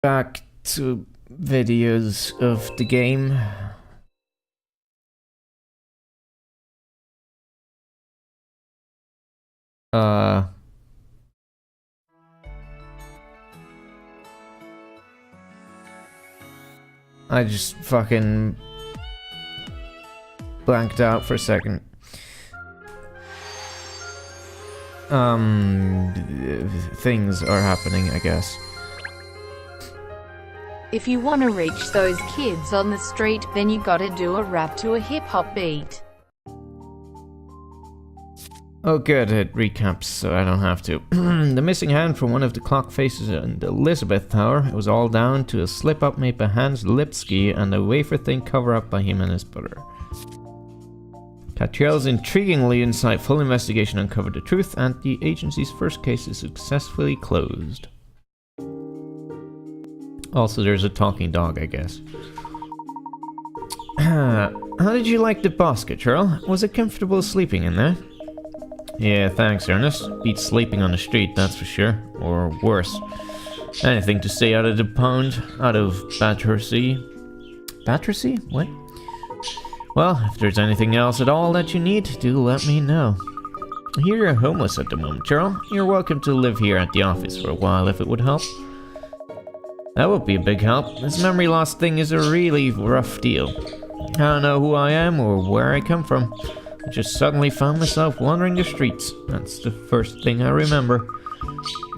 back to videos of the game. I just fucking blanked out for a second. Things are happening, I guess. If you want to reach those kids on the street, then you gotta do a rap to a hip-hop beat. Oh good, it recaps so I don't have to. The missing hand from one of the clock faces in the Elizabeth Tower. It was all down to a slip-up made by Hans Lipsky and a wafer-thin cover-up by him and his brother. Catriel's intriguingly insightful investigation uncovered the truth, and the agency's first case is successfully closed. Also, there's a talking dog, I guess. How did you like the basket, Cheryl? Was it comfortable sleeping in there? Yeah, thanks, Ernest. Beats sleeping on the street, that's for sure. Or worse. Anything to stay out of the pond, out of Battersea. Battersea? What? Well, if there's anything else at all that you need, do let me know. I hear you're homeless at the moment, Cheryl. You're welcome to live here at the office for a while if it would help. That would be a big help. This memory loss thing is a really rough deal. I don't know who I am or where I come from. I just suddenly found myself wandering the streets. That's the first thing I remember.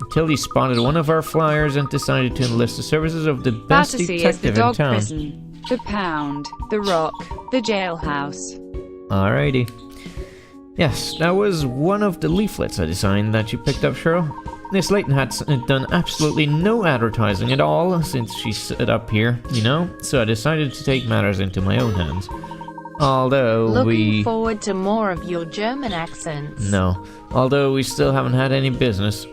Until he spotted one of our flyers and decided to enlist the services of the best detective in town. Prison, the Pound, the Rock, the Jailhouse. Alrighty. Yes, that was one of the leaflets I designed that you picked up, Cheryl. Miss Layton had done absolutely no advertising at all since she set up here, you know, so I decided to take matters into my own hands. Although Looking forward to more of your German accents. No, although we still haven't had any business.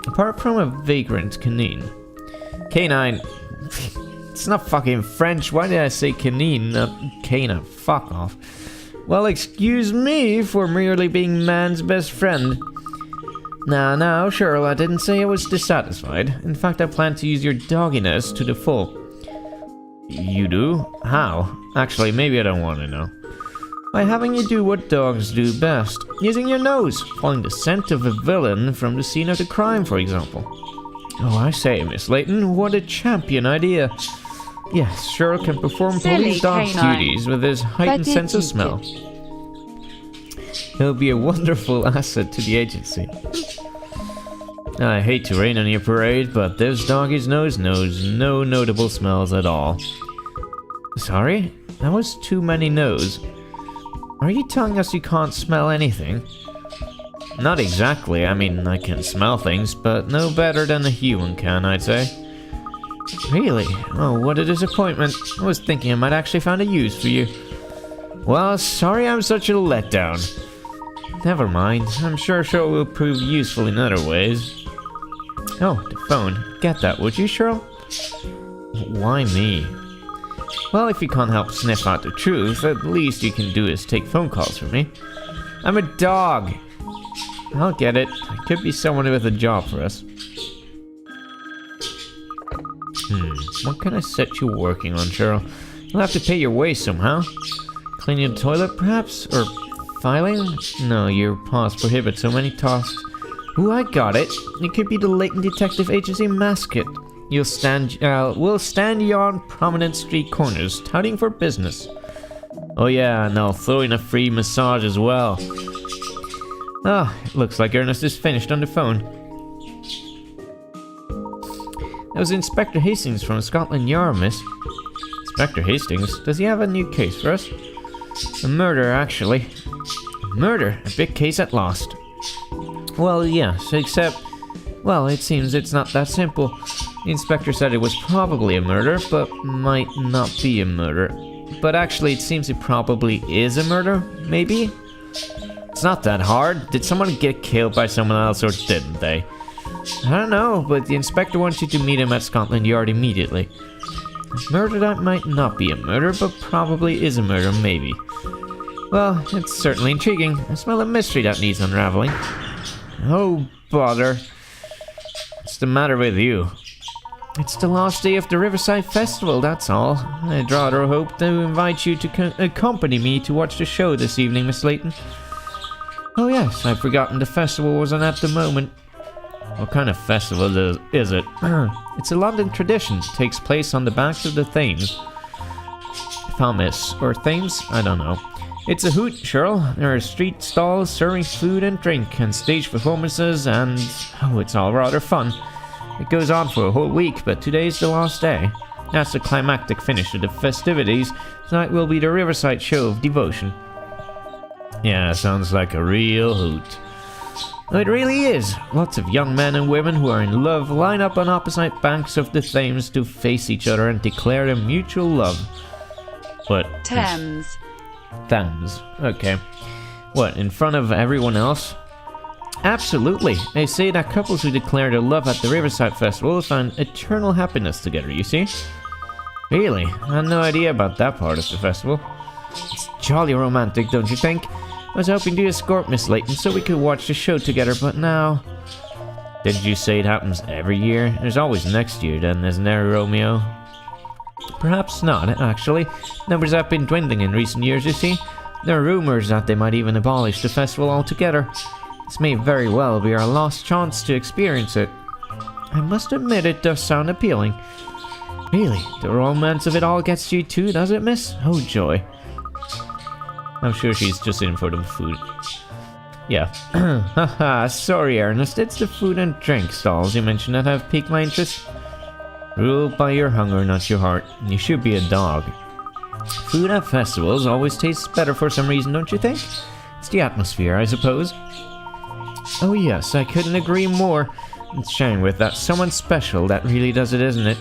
Apart from a vagrant canine. Canine. It's not fucking French, why did I say canine, not canine? Fuck off. Well, excuse me for merely being man's best friend. Now, Cheryl, I didn't say I was dissatisfied. In fact, I plan to use your dogginess to the full. You do? How? Actually, maybe I don't want to know. By having you do what dogs do best. Using your nose. Following the scent of a villain from the scene of the crime, for example. Oh, I say, Miss Layton, what a champion idea. Yes, Cheryl can perform police dog's duties with his heightened sense of smell. He'll be a wonderful asset to the agency. I hate to rain on your parade, but this doggy's nose knows no notable smells at all. Sorry? That was too many no's. Are you telling us you can't smell anything? Not exactly, I mean, I can smell things, but no better than a human can, I'd say. Really? Oh, what a disappointment. I was thinking I might actually find a use for you. Well, sorry I'm such a letdown. Never mind, I'm sure Cheryl will prove useful in other ways. Oh, the phone. Get that, would you, Cheryl? Why me? Well, if you can't help sniff out the truth, at least you can do is take phone calls from me. I'm a dog. I'll get it. I could be someone with a job for us. What can I set you working on, Cheryl? You'll have to pay your way somehow. Cleaning the toilet, perhaps? Or filing? No, your paws prohibit so many tasks. Ooh, I got it. It could be the Layton Detective Agency mascot. We'll stand you on prominent street corners, touting for business. Oh yeah, and I'll throw in a free massage as well. Ah, it looks like Ernest is finished on the phone. That was Inspector Hastings from Scotland Yard, miss. Inspector Hastings? Does he have a new case for us? A murder, actually. A murder? A big case at last. Well, yes, except... Well, it seems it's not that simple. The inspector said it was probably a murder, but might not be a murder. But actually, it seems it probably is a murder, maybe? It's not that hard. Did someone get killed by someone else, or didn't they? I don't know, but the inspector wants you to meet him at Scotland Yard immediately. A murder that might not be a murder, but probably is a murder, maybe. Well, it's certainly intriguing. I smell a mystery that needs unraveling. Oh, bother. What's the matter with you? It's the last day of the Riverside Festival, that's all. I'd rather hope to invite you to accompany me to watch the show this evening, Miss Layton. Oh yes, I'd forgotten the festival wasn't at the moment. What kind of festival is it? It's a London tradition. It takes place on the banks of the Thames. Thames, or Thames? I don't know. It's a hoot, Cheryl. There are street stalls serving food and drink, and stage performances, and... oh, it's all rather fun. It goes on for a whole week, but today's the last day. That's the climactic finish of the festivities. Tonight will be the Riverside Show of Devotion. Yeah, sounds like a real hoot. Oh, it really is. Lots of young men and women who are in love line up on opposite banks of the Thames to face each other and declare their mutual love. What? Thames. Thames. Okay. What, in front of everyone else? Absolutely. They say that couples who declare their love at the Riverside Festival find eternal happiness together, you see? Really? I had no idea about that part of the festival. It's jolly romantic, don't you think? I was hoping to escort Miss Layton so we could watch the show together, but now... Didn't you say it happens every year? There's always next year then, isn't there, Romeo? Perhaps not, actually. Numbers have been dwindling in recent years, you see. There are rumors that they might even abolish the festival altogether. This may very well be our last chance to experience it. I must admit it does sound appealing. Really, the romance of it all gets you too, does it, miss? Oh joy. I'm sure she's just in for the food. Yeah. Haha, sorry Ernest, it's the food and drink stalls you mentioned that have piqued my interest. Ruled by your hunger, not your heart. You should be a dog. Food at festivals always tastes better for some reason, don't you think? It's the atmosphere, I suppose. Oh yes, I couldn't agree more. It's shame with that someone special that really does it, isn't it?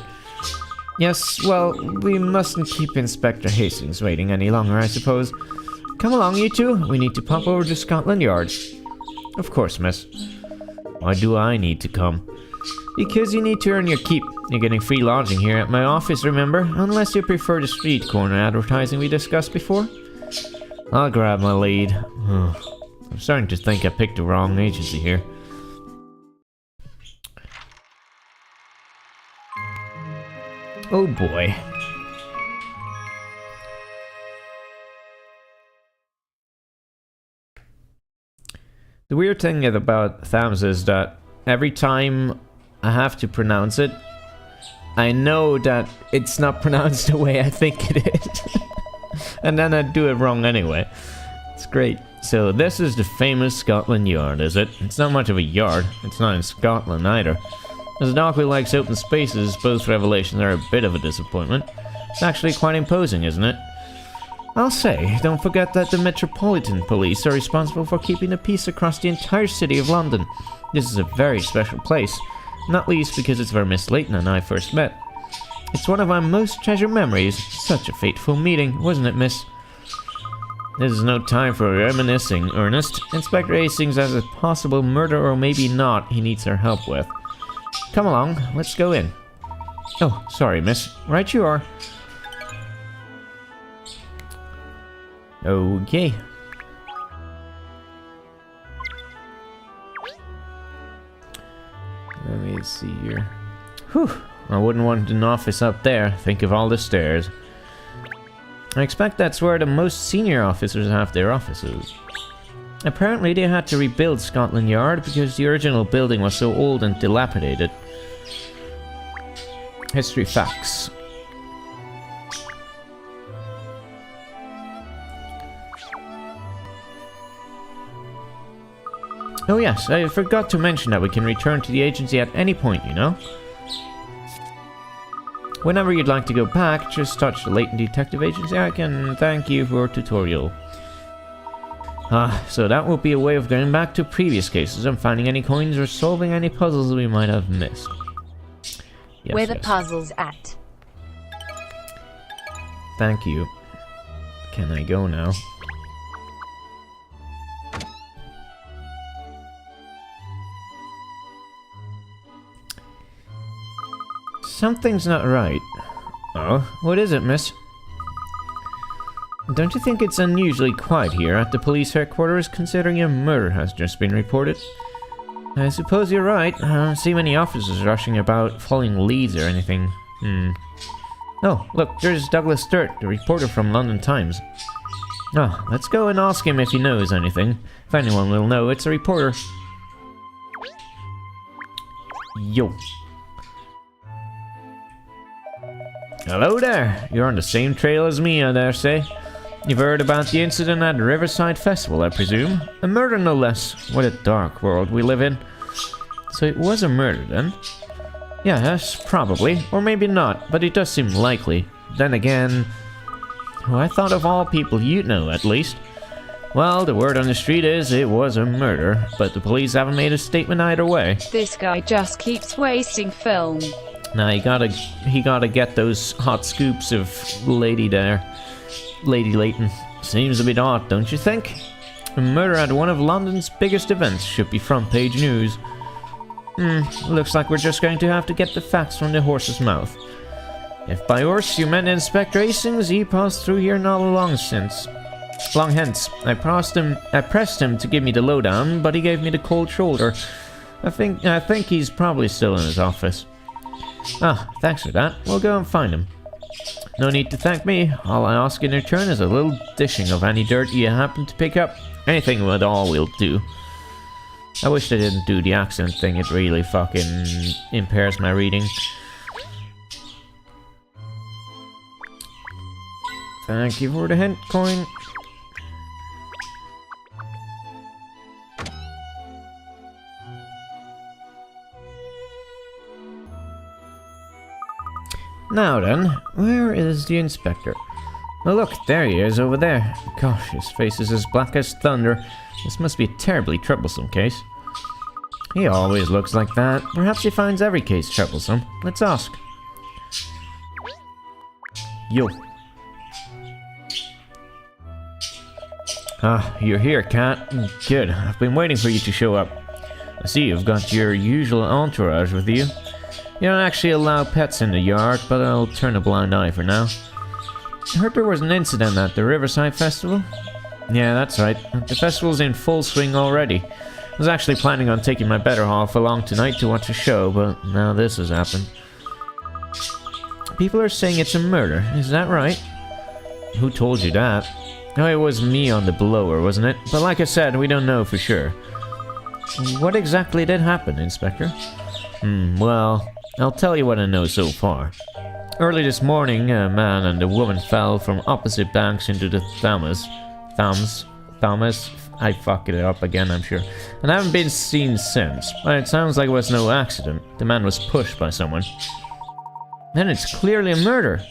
Yes, well, we mustn't keep Inspector Hastings waiting any longer, I suppose. Come along, you two. We need to pop over to Scotland Yard. Of course, miss. Why do I need to come? Because you need to earn your keep. You're getting free lodging here at my office, remember? Unless you prefer the street corner advertising we discussed before. I'll grab my lead. I'm starting to think I picked the wrong agency here. Oh boy. The weird thing about Thames is that every time I have to pronounce it, I know that it's not pronounced the way I think it is. And then I do it wrong anyway. It's great. So this is the famous Scotland Yard, is it? It's not much of a yard. It's not in Scotland either. As a dog who likes open spaces, both revelations are a bit of a disappointment. It's actually quite imposing, isn't it? I'll say, don't forget that the Metropolitan Police are responsible for keeping the peace across the entire city of London. This is a very special place, not least because it's where Miss Layton and I first met. It's one of my most treasured memories. Such a fateful meeting, wasn't it, miss? This is no time for reminiscing, Ernest. Inspector Hastings has a possible murder or maybe not he needs our help with. Come along, let's go in. Oh, sorry, miss. Right you are. Okay. Let me see here. Whew. I wouldn't want an office up there. Think of all the stairs. I expect that's where the most senior officers have their offices. Apparently they had to rebuild Scotland Yard because the original building was so old and dilapidated. History facts. Oh yes, I forgot to mention that we can return to the agency at any point, you know? Whenever you'd like to go back, just touch the Layton Detective Agency. I can thank you for a tutorial. So that will be a way of going back to previous cases and finding any coins or solving any puzzles we might have missed. Yes, Where the puzzles at? Thank you. Can I go now? Something's not right. Oh, what is it, miss? Don't you think it's unusually quiet here at the police headquarters, considering a murder has just been reported? I suppose you're right. I don't see many officers rushing about following leads or anything. Oh, look, there's Douglas Sturt, the reporter from London Times. Oh, let's go and ask him if he knows anything. If anyone will know, it's a reporter. Yo. Hello there. You're on the same trail as me, I dare say. You've heard about the incident at the Riverside Festival, I presume? A murder, no less. What a dark world we live in. So it was a murder, then? Yes, probably. Or maybe not, but it does seem likely. Then again... well, I thought of all people you'd know, at least. Well, the word on the street is it was a murder, but the police haven't made a statement either way. This guy just keeps wasting film. Now, he gotta get those hot scoops of Lady Layton. Seems a bit odd, don't you think? A murder at one of London's biggest events should be front page news. Looks like we're just going to have to get the facts from the horse's mouth. If by horse you meant Inspector Hastings, he passed through here not long since. Long hence. I pressed him to give me the lowdown, but he gave me the cold shoulder. I think he's probably still in his office. Ah, thanks for that. We'll go and find him. No need to thank me. All I ask in return is a little dishing of any dirt you happen to pick up. Anything at all will do. I wish I didn't do the accent thing. It really fucking impairs my reading. Thank you for the hint, coin. Now then, where is the inspector? Oh look, there he is over there. Gosh, his face is as black as thunder. This must be a terribly troublesome case. He always looks like that. Perhaps he finds every case troublesome. Let's ask. Yo. Ah, you're here, Cat. Good. I've been waiting for you to show up. I see you've got your usual entourage with you. You don't actually allow pets in the yard, but I'll turn a blind eye for now. I heard there was an incident at the Riverside Festival. Yeah, that's right. The festival's in full swing already. I was actually planning on taking my better half along tonight to watch a show, but now this has happened. People are saying it's a murder, is that right? Who told you that? Oh, it was me on the blower, wasn't it? But like I said, we don't know for sure. What exactly did happen, Inspector? Well, I'll tell you what I know so far. Early this morning, a man and a woman fell from opposite banks into the Thames. I fucked it up again, I'm sure. And haven't been seen since. But it sounds like it was no accident. The man was pushed by someone. Then it's clearly a murder.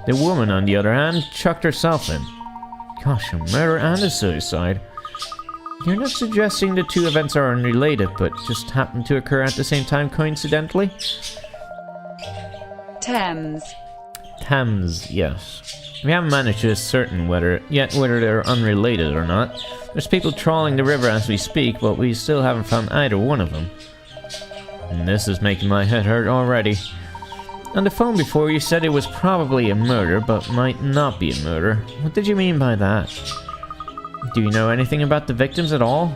The woman, on the other hand, chucked herself in. Gosh, a murder and a suicide. You're not suggesting the two events are unrelated, but just happened to occur at the same time coincidentally? Thames, yes. We haven't managed to ascertain whether they're unrelated or not. There's people trawling the river as we speak, but we still haven't found either one of them. And this is making my head hurt already. On the phone before, you said it was probably a murder, but might not be a murder. What did you mean by that? Do you know anything about the victims at all?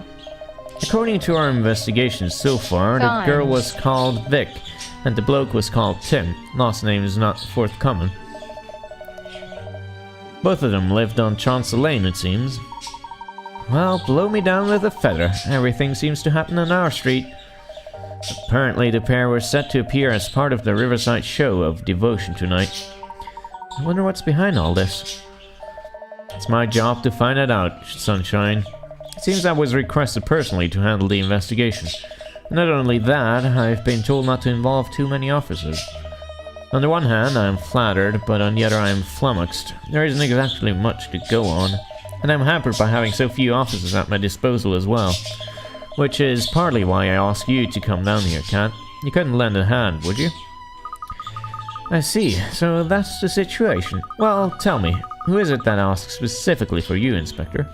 According to our investigations so far, the girl was called Vic, and the bloke was called Tim. Last name is not forthcoming. Both of them lived on Chancellor Lane, it seems. Well, blow me down with a feather. Everything seems to happen on our street. Apparently, the pair were set to appear as part of the Riverside show of devotion tonight. I wonder what's behind all this. It's my job to find it out, Sunshine. It seems I was requested personally to handle the investigation. Not only that, I've been told not to involve too many officers. On the one hand, I am flattered, but on the other I am flummoxed. There isn't exactly much to go on, and I'm hampered by having so few officers at my disposal as well. Which is partly why I asked you to come down here, Cat. You couldn't lend a hand, would you? I see, so that's the situation. Well, tell me, who is it that asked specifically for you, Inspector?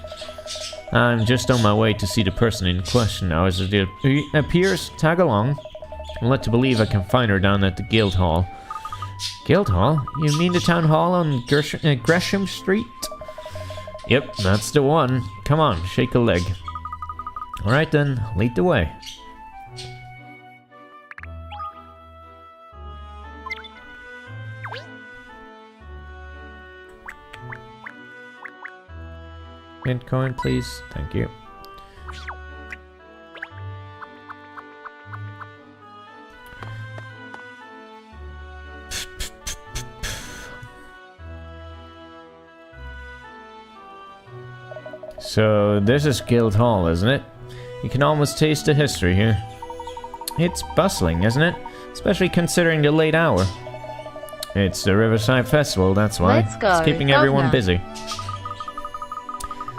I'm just on my way to see the person in question now. As it appears, tag along. I'm led to believe I can find her down at the Guildhall. Guildhall? You mean the town hall on Gresham Street? Yep, that's the one. Come on, shake a leg. Alright then, lead the way. Mint coin, please. Thank you. So, this is Guild Hall, isn't it? You can almost taste the history here. It's bustling, isn't it? Especially considering the late hour. It's the Riverside Festival, that's why. Let's go. It's keeping everyone busy.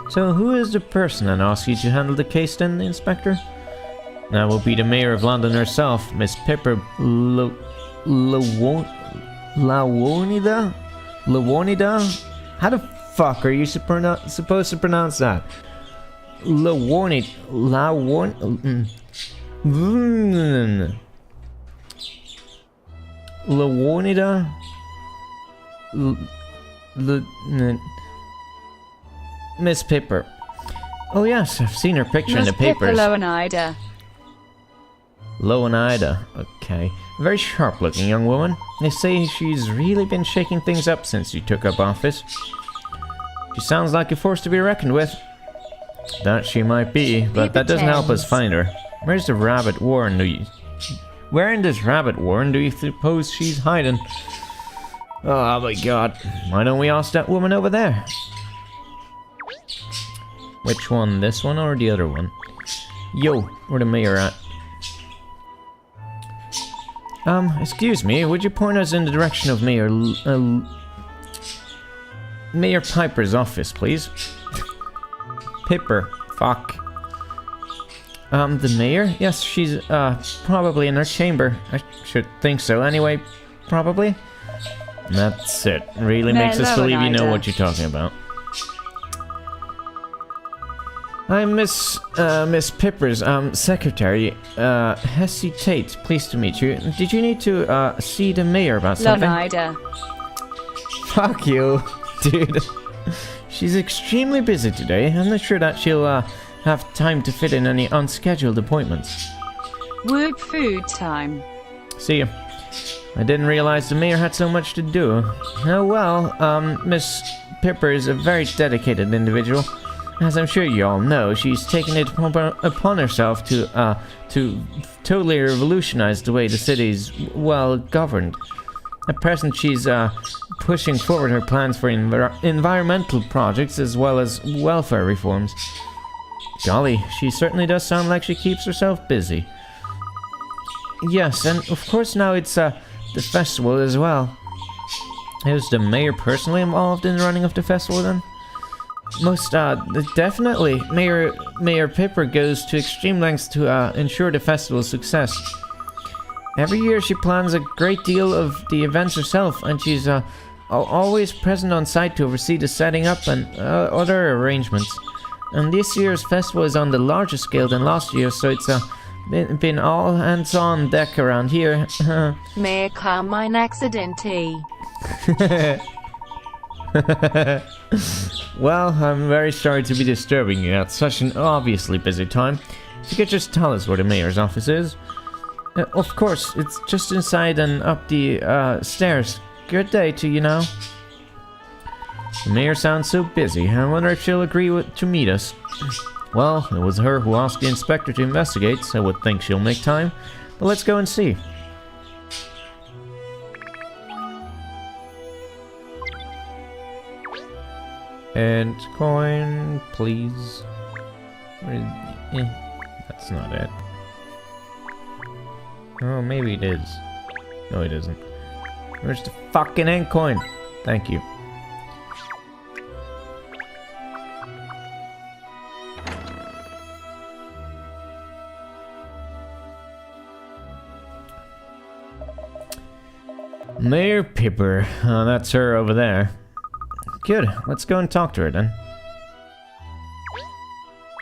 So, who is the person that asked you to handle the case then, Inspector? That will be the Mayor of London herself, Miss Pippa Lawonida? Lawonida? How the fuck are you supposed to pronounce that? Lawonida? Miss Pippa. Oh yes, I've seen her picture in the papers. Miss Pippa Lawonida. Lawonida, okay. A very sharp-looking young woman. They say she's really been shaking things up since you took up office. She sounds like a force to be reckoned with. That she might be, but that doesn't help us find her. Where's the rabbit warren Where in this rabbit warren do you suppose she's hiding? Oh my god. Why don't we ask that woman over there? Which one? This one or the other one? Yo, where the mayor at? Excuse me, would you point us in the direction of Mayor Piper's office, please? Pipper. Fuck. The mayor? Yes, she's, probably in her chamber. I should think so. Anyway, probably. That's it. Really makes us believe you know what you're talking about. I'm Miss Pipper's, secretary, Hessie Tate. Pleased to meet you. Did you need to, see the mayor about something? Lawonida. Fuck you, dude. She's extremely busy today. I'm not sure that she'll, have time to fit in any unscheduled appointments. Work food time. See ya. I didn't realize the mayor had so much to do. Oh well, Miss Pipper is a very dedicated individual. As I'm sure you all know, she's taken it upon herself to totally revolutionize the way the city's well governed. At present, she's pushing forward her plans for environmental projects as well as welfare reforms. Golly, she certainly does sound like she keeps herself busy. Yes, and of course now it's the festival as well. Is the mayor personally involved in the running of the festival then? Most definitely. Mayor Pipper goes to extreme lengths to ensure the festival's success. Every year she plans a great deal of the events herself, and she's always present on site to oversee the setting up and other arrangements. And this year's festival is on the larger scale than last year, so it's been all hands on deck around here. Mayor Carmine accidente. Well, I'm very sorry to be disturbing you at such an obviously busy time. If you could just tell us where the mayor's office is. Of course, it's just inside and up the stairs. Good day to you now. The mayor sounds so busy. I wonder if she'll agree to meet us. Well, it was her who asked the inspector to investigate, so I would think she'll make time. But let's go and see. And coin, please. That's not it. Oh, maybe it is. No, it isn't. Where's the fucking end coin? Thank you. Mayor Pipper. Oh, that's her over there. Good. Let's go and talk to her then.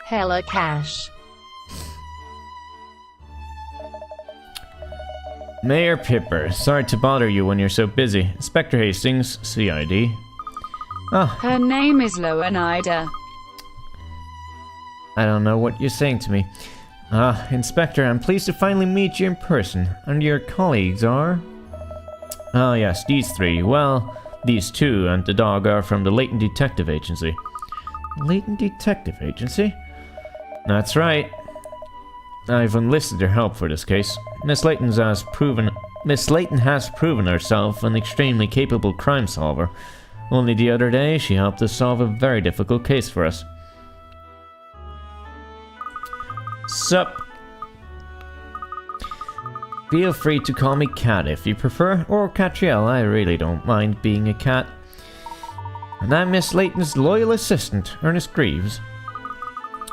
Hella cash. Mayor Pipper, sorry to bother you when you're so busy. Inspector Hastings, CID. Her name is Lawonida. I don't know what you're saying to me. Inspector, I'm pleased to finally meet you in person. And your colleagues are? Oh yes, these three. Well, these two and the dog are from the Layton Detective Agency. Layton Detective Agency? That's right. I've enlisted their help for this case. Miss Layton has proven herself an extremely capable crime solver. Only the other day, she helped us solve a very difficult case for us. Sup? Feel free to call me Cat if you prefer, or Catriel, I really don't mind being a cat. And I'm Miss Layton's loyal assistant, Ernest Greaves.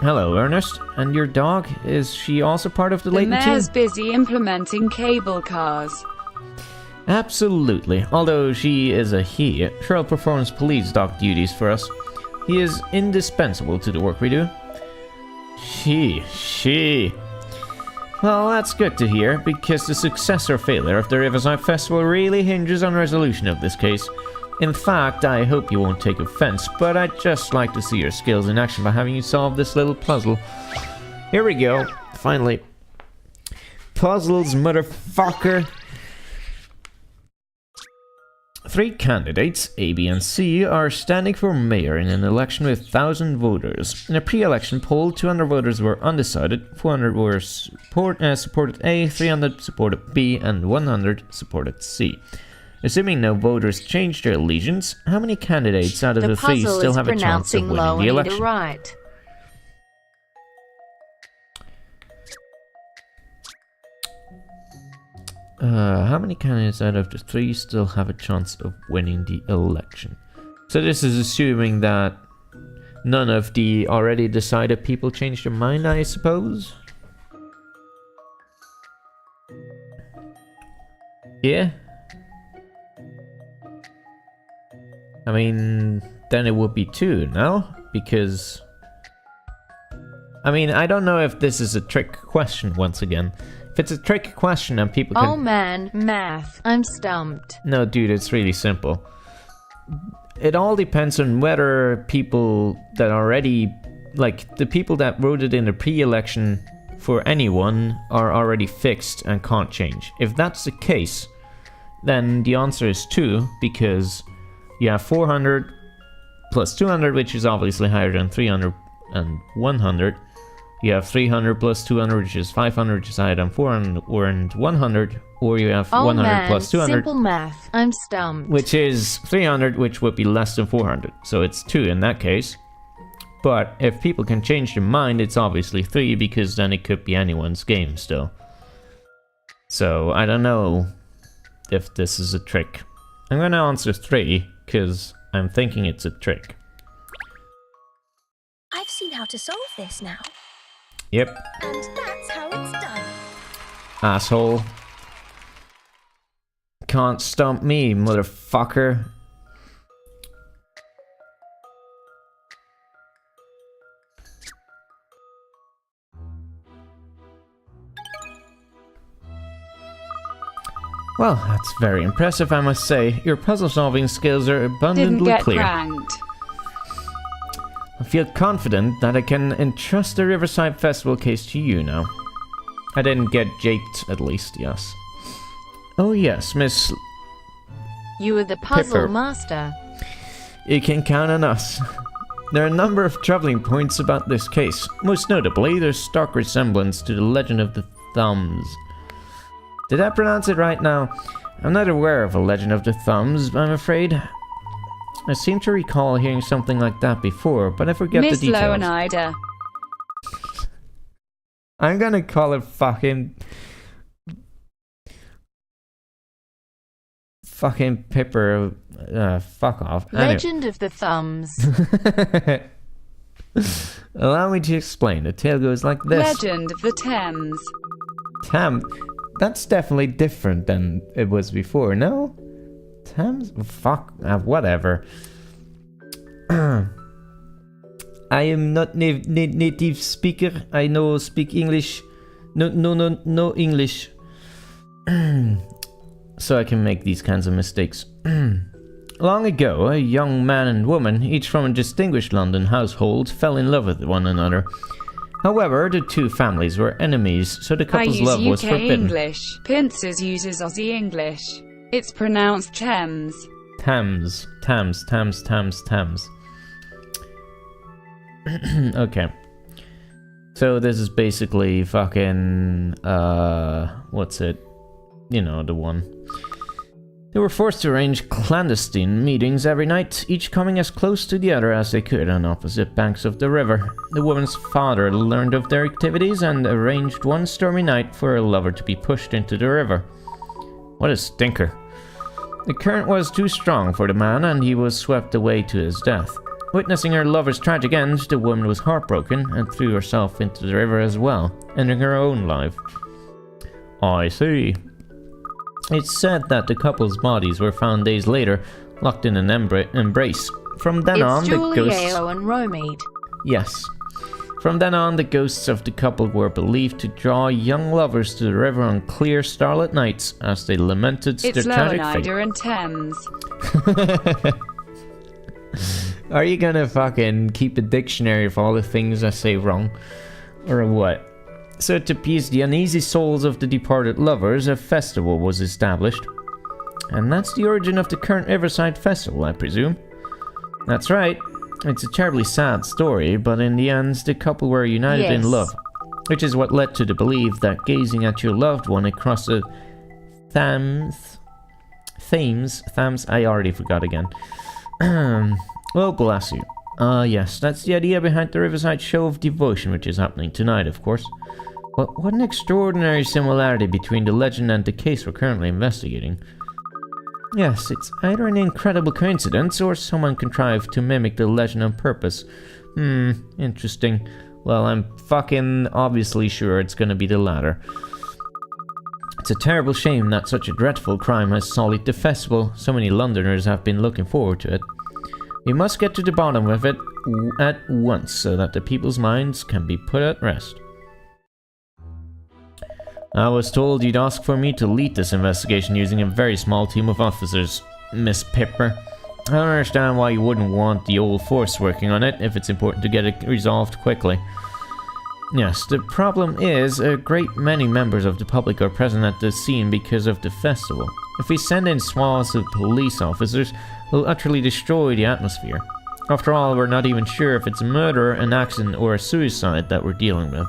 Hello, Ernest. And your dog? Is she also part of the Layton team? The mayor's busy implementing cable cars. Absolutely. Although she is a he, Cheryl performs police dog duties for us. He is indispensable to the work we do. She. Well, that's good to hear, because the success or failure of the Riverside Festival really hinges on resolution of this case. In fact, I hope you won't take offense, but I'd just like to see your skills in action by having you solve this little puzzle. Here we go, finally. Puzzles, motherfucker! 3 candidates, A, B, and C, are standing for mayor in an election with 1,000 voters. In a pre-election poll, 200 voters were undecided, 400 were supported A, 300 supported B, and 100 supported C. Assuming no voters changed their allegiance, how many candidates out of the 3 still have a chance of winning the election? Right. How many candidates out of the 3 still have a chance of winning the election? So this is assuming that none of the already decided people changed their mind, I suppose? Yeah? I mean, then it would be 2, no? Because... I mean, I don't know if this is a trick question once again. If it's a trick question and people can... Oh man, math. I'm stumped. No, dude, it's really simple. It all depends on whether people that already... Like, the people that voted in the pre-election for anyone are already fixed and can't change. If that's the case, then the answer is 2, because you have 400 plus 200, which is obviously higher than 300 and 100. You have 300 plus 200, which is 500, which is higher than 400 and 100. Or you have 100 plus 200. Simple math. I'm stumped. Which is 300, which would be less than 400. So it's 2 in that case. But if people can change their mind, it's obviously 3, because then it could be anyone's game still. So I don't know if this is a trick. I'm gonna answer 3, because I'm thinking it's a trick. I've seen how to solve this now. Yep. And that's how it's done. Asshole. Can't stump me, motherfucker. Well, that's very impressive, I must say. Your puzzle-solving skills are abundantly Didn't get clear. pranked. I feel confident that I can entrust the Riverside Festival case to you now. I didn't get japed, at least, yes. Oh yes, Miss... You are the puzzle Pipper. master. You can count on us. There are a number of troubling points about this case. Most notably, their stark resemblance to the Legend of the Thumbs. Did I pronounce it right now? I'm not aware of a Legend of the Thumbs, I'm afraid. I seem to recall hearing something like that before, but I forget Miss the details. Low and Ida. I'm gonna call it fucking Pipper. Fuck off. Anyway. Legend of the Thumbs. Allow me to explain. The tale goes like this. Legend of the Thames. Thames? That's definitely different than it was before, no? Thames? Fuck, whatever. I am not native speaker. I know speak English. No English. So I can make these kinds of mistakes. Long ago, a young man and woman, each from a distinguished London household, fell in love with one another. However, the two families were enemies, so the couple's love was UK forbidden. English. Pincers uses Aussie English. It's pronounced Thames. Thames. Okay. So this is basically fucking, what's it? You know, the one. They were forced to arrange clandestine meetings every night, each coming as close to the other as they could on opposite banks of the river. The woman's father learned of their activities and arranged one stormy night for a lover to be pushed into the river. What a stinker. The current was too strong for the man and he was swept away to his death. Witnessing her lover's tragic end, the woman was heartbroken and threw herself into the river as well, ending her own life. I see. It's said that the couple's bodies were found days later, locked in an embrace. From then on, the ghosts... and Romede. Yes. From then on, the ghosts of the couple were believed to draw young lovers to the river on clear starlit nights as they lamented their tragic fate. It's Lower and Thames. Are you gonna fucking keep a dictionary of all the things I say wrong? Or what? So to appease the uneasy souls of the departed lovers, a festival was established. And that's the origin of the current Riverside Festival, I presume. That's right. It's a terribly sad story, but in the end, the couple were united in love. Which is what led to the belief that gazing at your loved one across the Thames, I already forgot again. Well, bless you. Yes, that's the idea behind the Riverside Show of Devotion, which is happening tonight, of course. But what an extraordinary similarity between the legend and the case we're currently investigating. Yes, it's either an incredible coincidence or someone contrived to mimic the legend on purpose. Interesting. Well, I'm fucking obviously sure it's gonna be the latter. It's a terrible shame that such a dreadful crime has sullied the festival. So many Londoners have been looking forward to it. We must get to the bottom of it at once so that the people's minds can be put at rest. I was told you'd ask for me to lead this investigation using a very small team of officers, Miss Pipper. I don't understand why you wouldn't want the old force working on it if it's important to get it resolved quickly. Yes, the problem is a great many members of the public are present at the scene because of the festival. If we send in swaths of police officers, we'll utterly destroy the atmosphere. After all, we're not even sure if it's a murder, an accident, or a suicide that we're dealing with.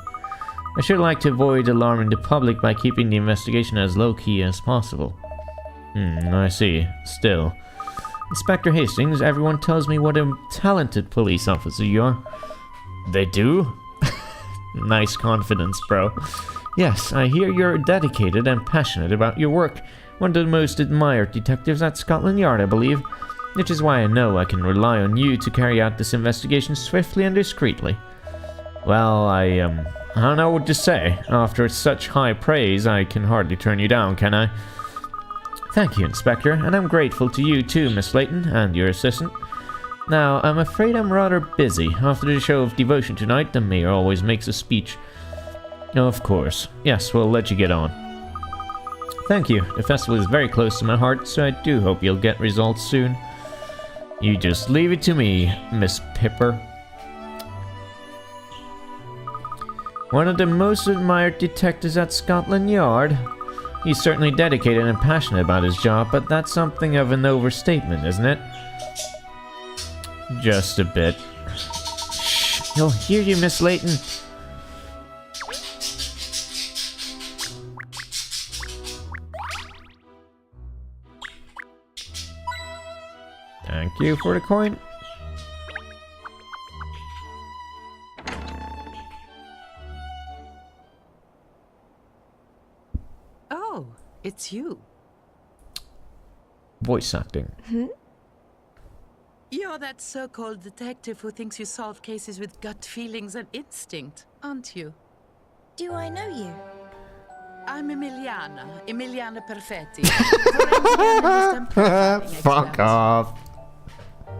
I should like to avoid alarming the public by keeping the investigation as low-key as possible. I see. Still. Inspector Hastings, everyone tells me what a talented police officer you are. They do? Nice confidence, bro. Yes, I hear you're dedicated and passionate about your work. One of the most admired detectives at Scotland Yard, I believe. Which is why I know I can rely on you to carry out this investigation swiftly and discreetly. Well, I don't know what to say. After such high praise, I can hardly turn you down, can I? Thank you, Inspector, and I'm grateful to you too, Miss Layton, and your assistant. Now, I'm afraid I'm rather busy. After the show of devotion tonight, the mayor always makes a speech. Of course. Yes, we'll let you get on. Thank you. The festival is very close to my heart, so I do hope you'll get results soon. You just leave it to me, Miss Pipper. One of the most admired detectives at Scotland Yard. He's certainly dedicated and passionate about his job, but that's something of an overstatement, isn't it? Just a bit. Shh, he'll hear you, Miss Layton. Thank you for the coin. Oh, it's you. Voice acting. You're that so-called detective who thinks you solve cases with gut feelings and instinct, aren't you? Do I know you? I'm Emiliana Perfetti. Fuck off.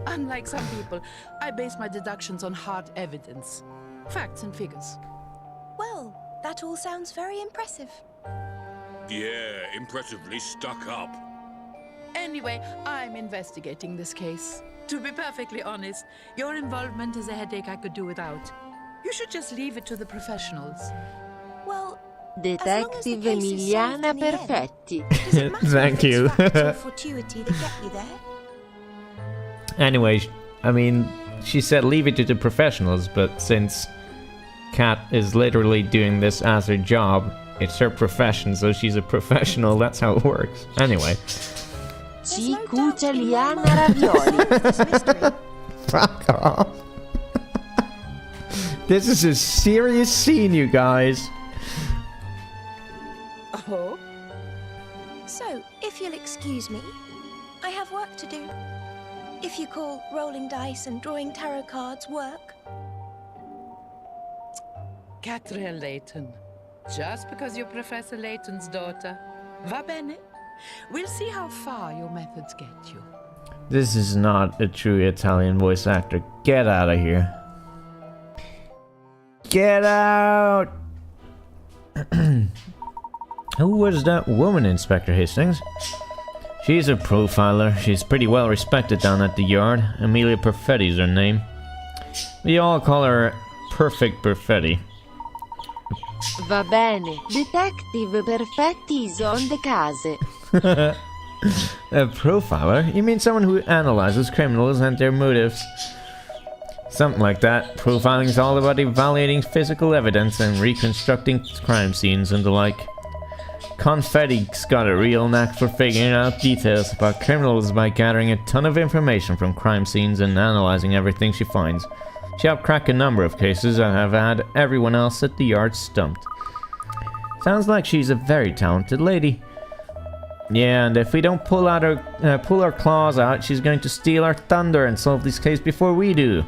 Unlike some people, I base my deductions on hard evidence. Facts and figures. Well, that all sounds very impressive. Yeah, impressively stuck up. Anyway, I'm investigating this case. To be perfectly honest, your involvement is a headache I could do without. You should just leave it to the professionals. Well, Detective Emiliana Perfetti. Thank you. Fortuity that get you there? Anyway, I mean, she said leave it to the professionals, but since Kat is literally doing this as her job, it's her profession, so she's a professional, that's how it works. Anyway. Ci cuccioliana ravioli. Fuck off. This is a serious scene, you guys. Oh? So, if you'll excuse me, I have work to do. If you call rolling dice and drawing tarot cards work. Catriel Layton. Just because you're Professor Layton's daughter. Va bene? We'll see how far your methods get you. This is not a true Italian voice actor. Get out of here. Get out! Who was that woman, Inspector Hastings? She's a profiler. She's pretty well respected down at the yard. Amelia Perfetti's her name. We all call her Perfect Perfetti. Va bene. Detective Perfetti is on the case. A profiler? You mean someone who analyzes criminals and their motives? Something like that. Profiling's all about evaluating physical evidence and reconstructing crime scenes and the like. Confetti's got a real knack for figuring out details about criminals by gathering a ton of information from crime scenes and analyzing everything she finds. She helped crack a number of cases that have had everyone else at the yard stumped. Sounds like she's a very talented lady. Yeah, and if we don't pull our claws out, she's going to steal our thunder and solve this case before we do.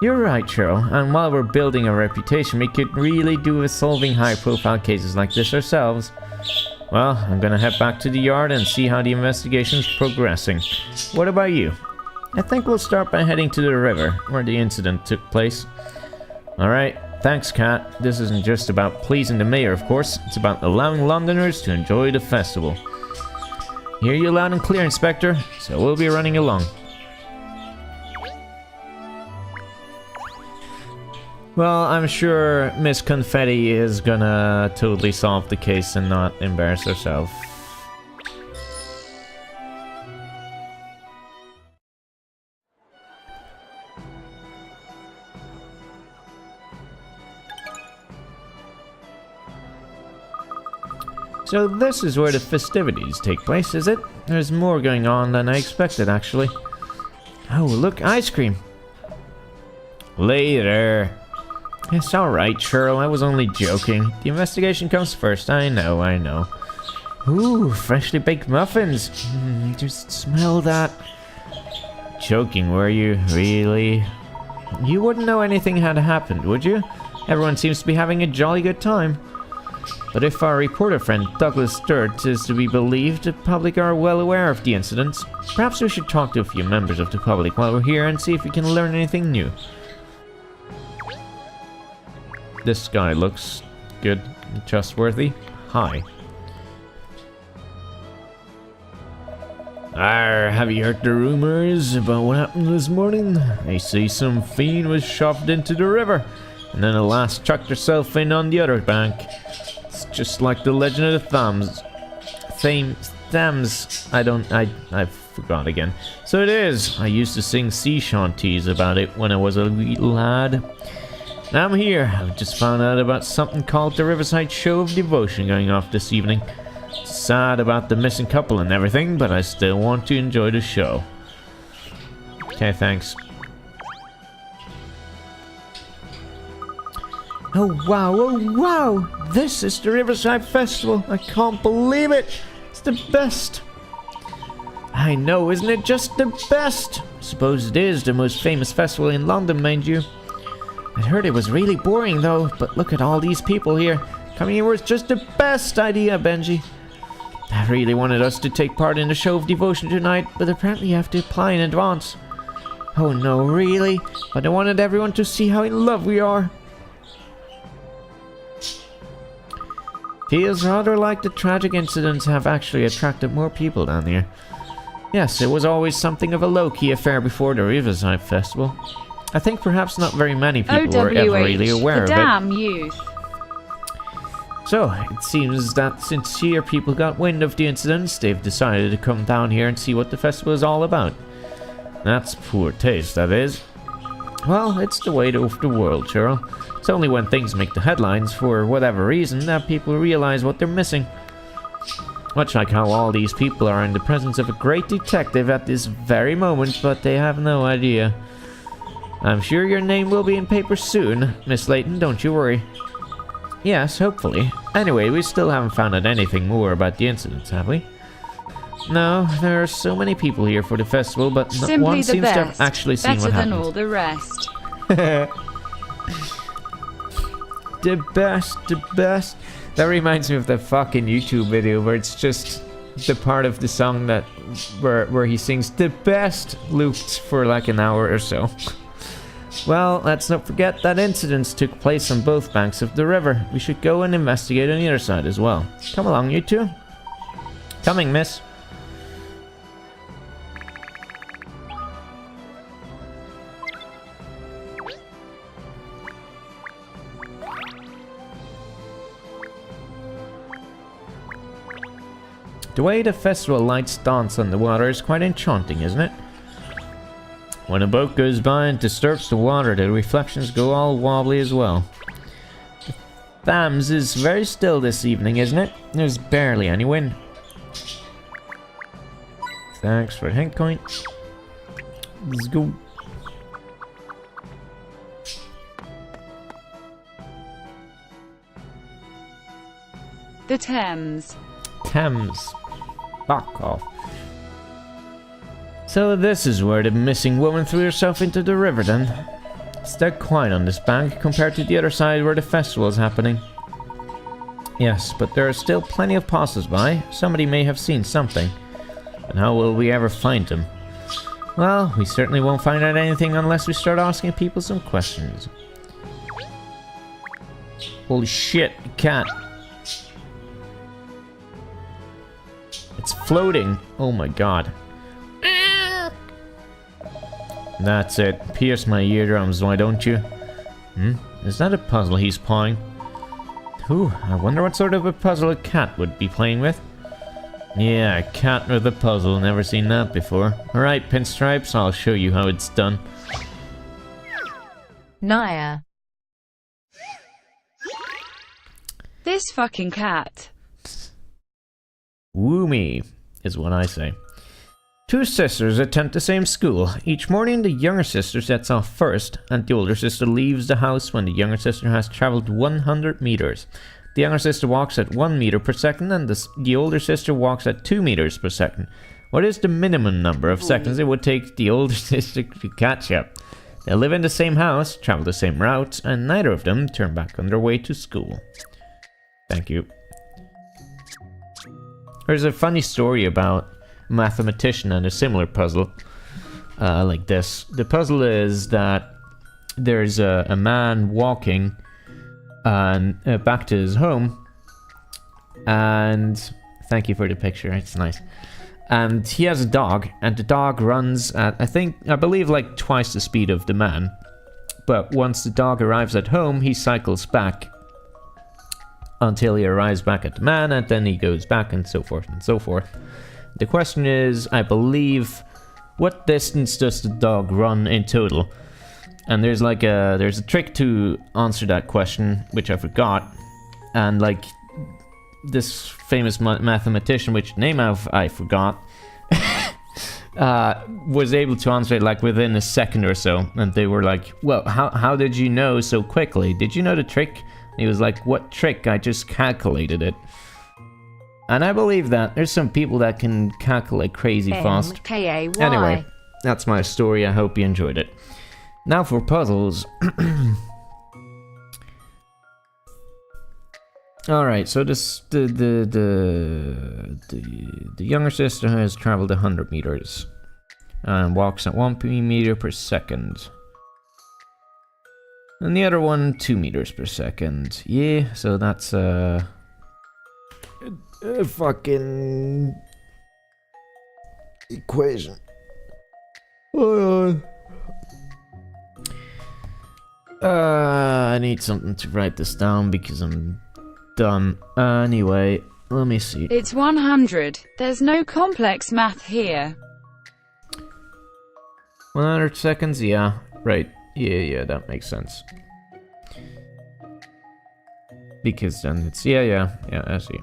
You're right, Cheryl, and while we're building a reputation, we could really do with solving high-profile cases like this ourselves. Well, I'm gonna head back to the yard and see how the investigation's progressing. What about you? I think we'll start by heading to the river, where the incident took place. Alright, thanks, Kat. This isn't just about pleasing the mayor, of course. It's about allowing Londoners to enjoy the festival. Hear you loud and clear, Inspector, so we'll be running along. Well, I'm sure Miss Confetti is gonna totally solve the case and not embarrass herself. So this is where the festivities take place, is it? There's more going on than I expected, actually. Oh, look, ice cream. Later. It's alright, Cheryl, I was only joking. The investigation comes first, I know. Ooh, freshly baked muffins. Just smell that. Joking, were you? Really? You wouldn't know anything had happened, would you? Everyone seems to be having a jolly good time. But if our reporter friend Douglas Sturt is to be believed, the public are well aware of the incidents. Perhaps we should talk to a few members of the public while we're here and see if we can learn anything new. This guy looks good and trustworthy. Hi. Have you heard the rumors about what happened this morning? They say some fiend was shoved into the river, and then a lass chucked herself in on the other bank. It's just like the legend of the Thames. I forgot again. So it is. I used to sing sea shanties about it when I was a wee lad. Now I'm here. I've just found out about something called the Riverside Show of Devotion going off this evening. It's sad about the missing couple and everything, but I still want to enjoy the show. Okay, thanks. Oh wow, this is the Riverside Festival. I can't believe it. It's the best. I know, isn't it just the best? Suppose it is the most famous festival in London, mind you. I heard it was really boring though, but look at all these people here. Coming here was just the best idea, Benji. I really wanted us to take part in the show of devotion tonight, but apparently you have to apply in advance. Oh no, really? But I wanted everyone to see how in love we are. Feels rather like the tragic incidents have actually attracted more people down here. Yes, it was always something of a low-key affair before the Riverside Festival. I think perhaps not very many people were ever really aware of it. Damn youth. So, it seems that sincere people got wind of the incidents, they've decided to come down here and see what the festival is all about. That's poor taste, that is. Well, it's the way of the world, Cheryl. It's only when things make the headlines, for whatever reason, that people realize what they're missing. Much like how all these people are in the presence of a great detective at this very moment, but they have no idea. I'm sure your name will be in papers soon, Miss Layton, don't you worry. Yes, hopefully. Anyway, we still haven't found out anything more about the incidents, have we? No, there are so many people here for the festival, but not Simply one the seems to have best. actually seen Better what than happened. all the rest. The best. That reminds me of the fucking YouTube video where it's just the part of the song that where he sings the best looped for like an hour or so. Well, let's not forget that incidents took place on both banks of the river. We should go and investigate on the other side as well. Come along, you two. Coming, miss. The way the festival lights dance on the water is quite enchanting, isn't it? When a boat goes by and disturbs the water, the reflections go all wobbly as well. The Thames is very still this evening, isn't it? There's barely any wind. Thanks for the hint coin. Let's go. The Thames. Thames. Fuck off. So this is where the missing woman threw herself into the river then. It's dead quiet on this bank compared to the other side where the festival is happening. Yes, but there are still plenty of passers-by. Somebody may have seen something. And how will we ever find them? Well, we certainly won't find out anything unless we start asking people some questions. Holy shit, cat. It's floating. Oh my god. That's it. Pierce my eardrums, why don't you? Is that a puzzle he's pawing? Ooh, I wonder what sort of a puzzle a cat would be playing with. Yeah, a cat with a puzzle. Never seen that before. Alright, Pinstripes, I'll show you how it's done. Naya. This fucking cat. Woo me, is what I say. Two sisters attend the same school. Each morning the younger sister sets off first, and the older sister leaves the house when the younger sister has traveled 100 meters. The younger sister walks at 1 meter per second, and the older sister walks at 2 meters per second. What is the minimum number of seconds it would take the older sister to catch up? They live in the same house, travel the same route, and neither of them turn back on their way to school. Thank you. There's a funny story about a mathematician and a similar puzzle like this. The puzzle is that there's a man walking back to his home, and thank you for the picture, it's nice. And he has a dog, and the dog runs at, I believe like twice the speed of the man. But once the dog arrives at home, he cycles back until he arrives back at the man, and then he goes back, and so forth and so forth. The question is, I believe, what distance does the dog run in total? And there's a trick to answer that question, which I forgot. And like this famous mathematician, which name I forgot, was able to answer it like within a second or so. And they were like, well, how did you know so quickly? Did you know the trick? And he was like, what trick? I just calculated it. And I believe that. There's some people that can calculate crazy fast. MKAY. Anyway, that's my story. I hope you enjoyed it. Now for puzzles. Alright, so this the younger sister has traveled 100 meters and walks at 1 meter per second. And the other one 2 meters per second. Yeah, so that's a fucking equation. Hold on. I need something to write this down because I'm dumb. Anyway, let me see. It's 100. There's no complex math here. 100 seconds? Yeah, right. Yeah, that makes sense. Because then it's... Yeah, I see.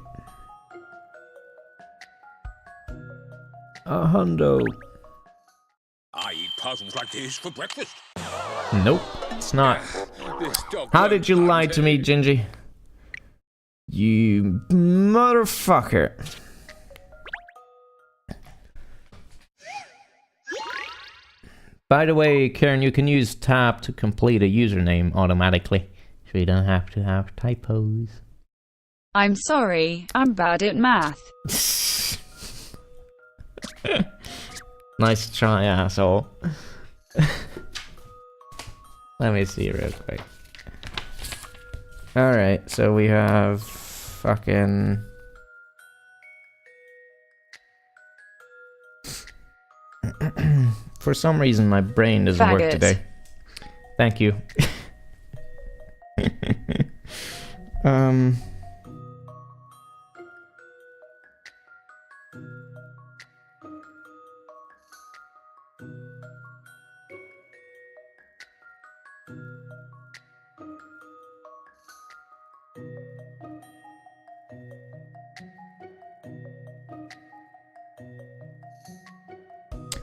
A hundo. I eat puzzles like this for breakfast. Nope, it's not. This dog How won't did you lie to me, Gingy? You motherfucker. By the way, Karen, you can use tab to complete a username automatically, so you don't have to have typos. I'm sorry, I'm bad at math. Nice try, asshole. Let me see real quick. Alright, so we have fucking... For some reason my brain doesn't work Faggot. today. Thank you.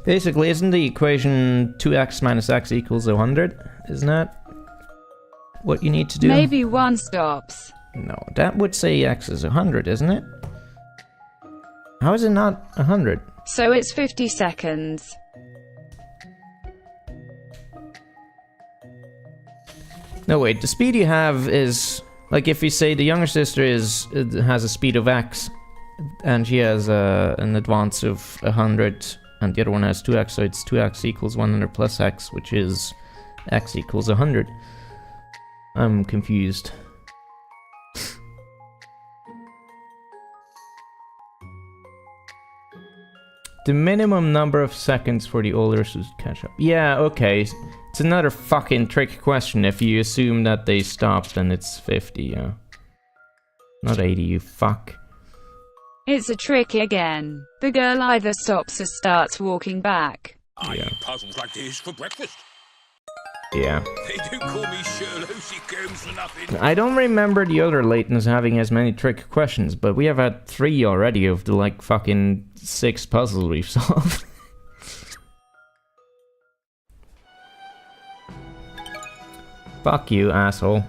Basically, isn't the equation 2x minus x equals 100? Isn't that what you need to do? Maybe one stops. No, that would say x is 100, isn't it? How is it not 100? So it's 50 seconds. No, wait, the speed you have is... Like, if you say the younger sister has a speed of x, and she has an advance of 100, and the other one has 2x, so it's 2x equals 100 plus x, which is x equals 100. I'm confused. The minimum number of seconds for the older to catch up. Yeah, okay. It's another fucking trick question. If you assume that they stopped, then it's 50, yeah. Not 80, you fuck. It's a trick again. The girl either stops or starts walking back. I eat puzzles like this for breakfast. Yeah. They do call me Sherlock Holmes for nothing. I don't remember the other Laytons having as many trick questions, but we have had 3 already of the like fucking 6 puzzles we've solved. Fuck you, asshole.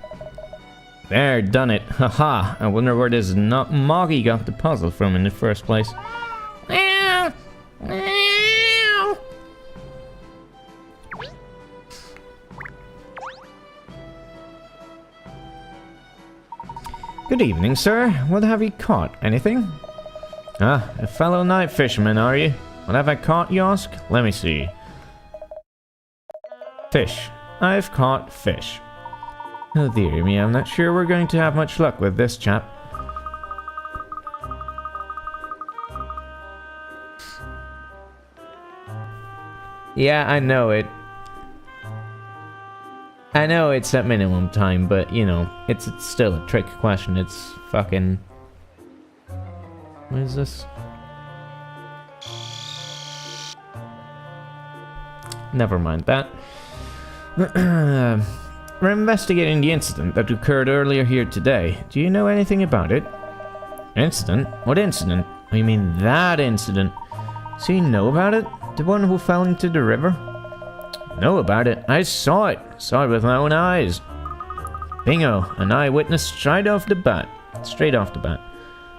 There, done it. Haha. I wonder where this Moggy got the puzzle from in the first place. Good evening, sir. What have you caught? Anything? Ah, a fellow night fisherman, are you? What have I caught, you ask? Let me see. Fish. I've caught fish. Oh dear me, I'm not sure we're going to have much luck with this chap. Yeah, I know it. I know it's at minimum time, but, you know, it's still a trick question. It's fucking... What is this? Never mind that. We're investigating the incident that occurred earlier here today. Do you know anything about it? Incident? What incident? Oh, you mean that incident? So you know about it? The one who fell into the river? Know about it? I saw it. Saw it with my own eyes. Bingo. An eyewitness straight off the bat.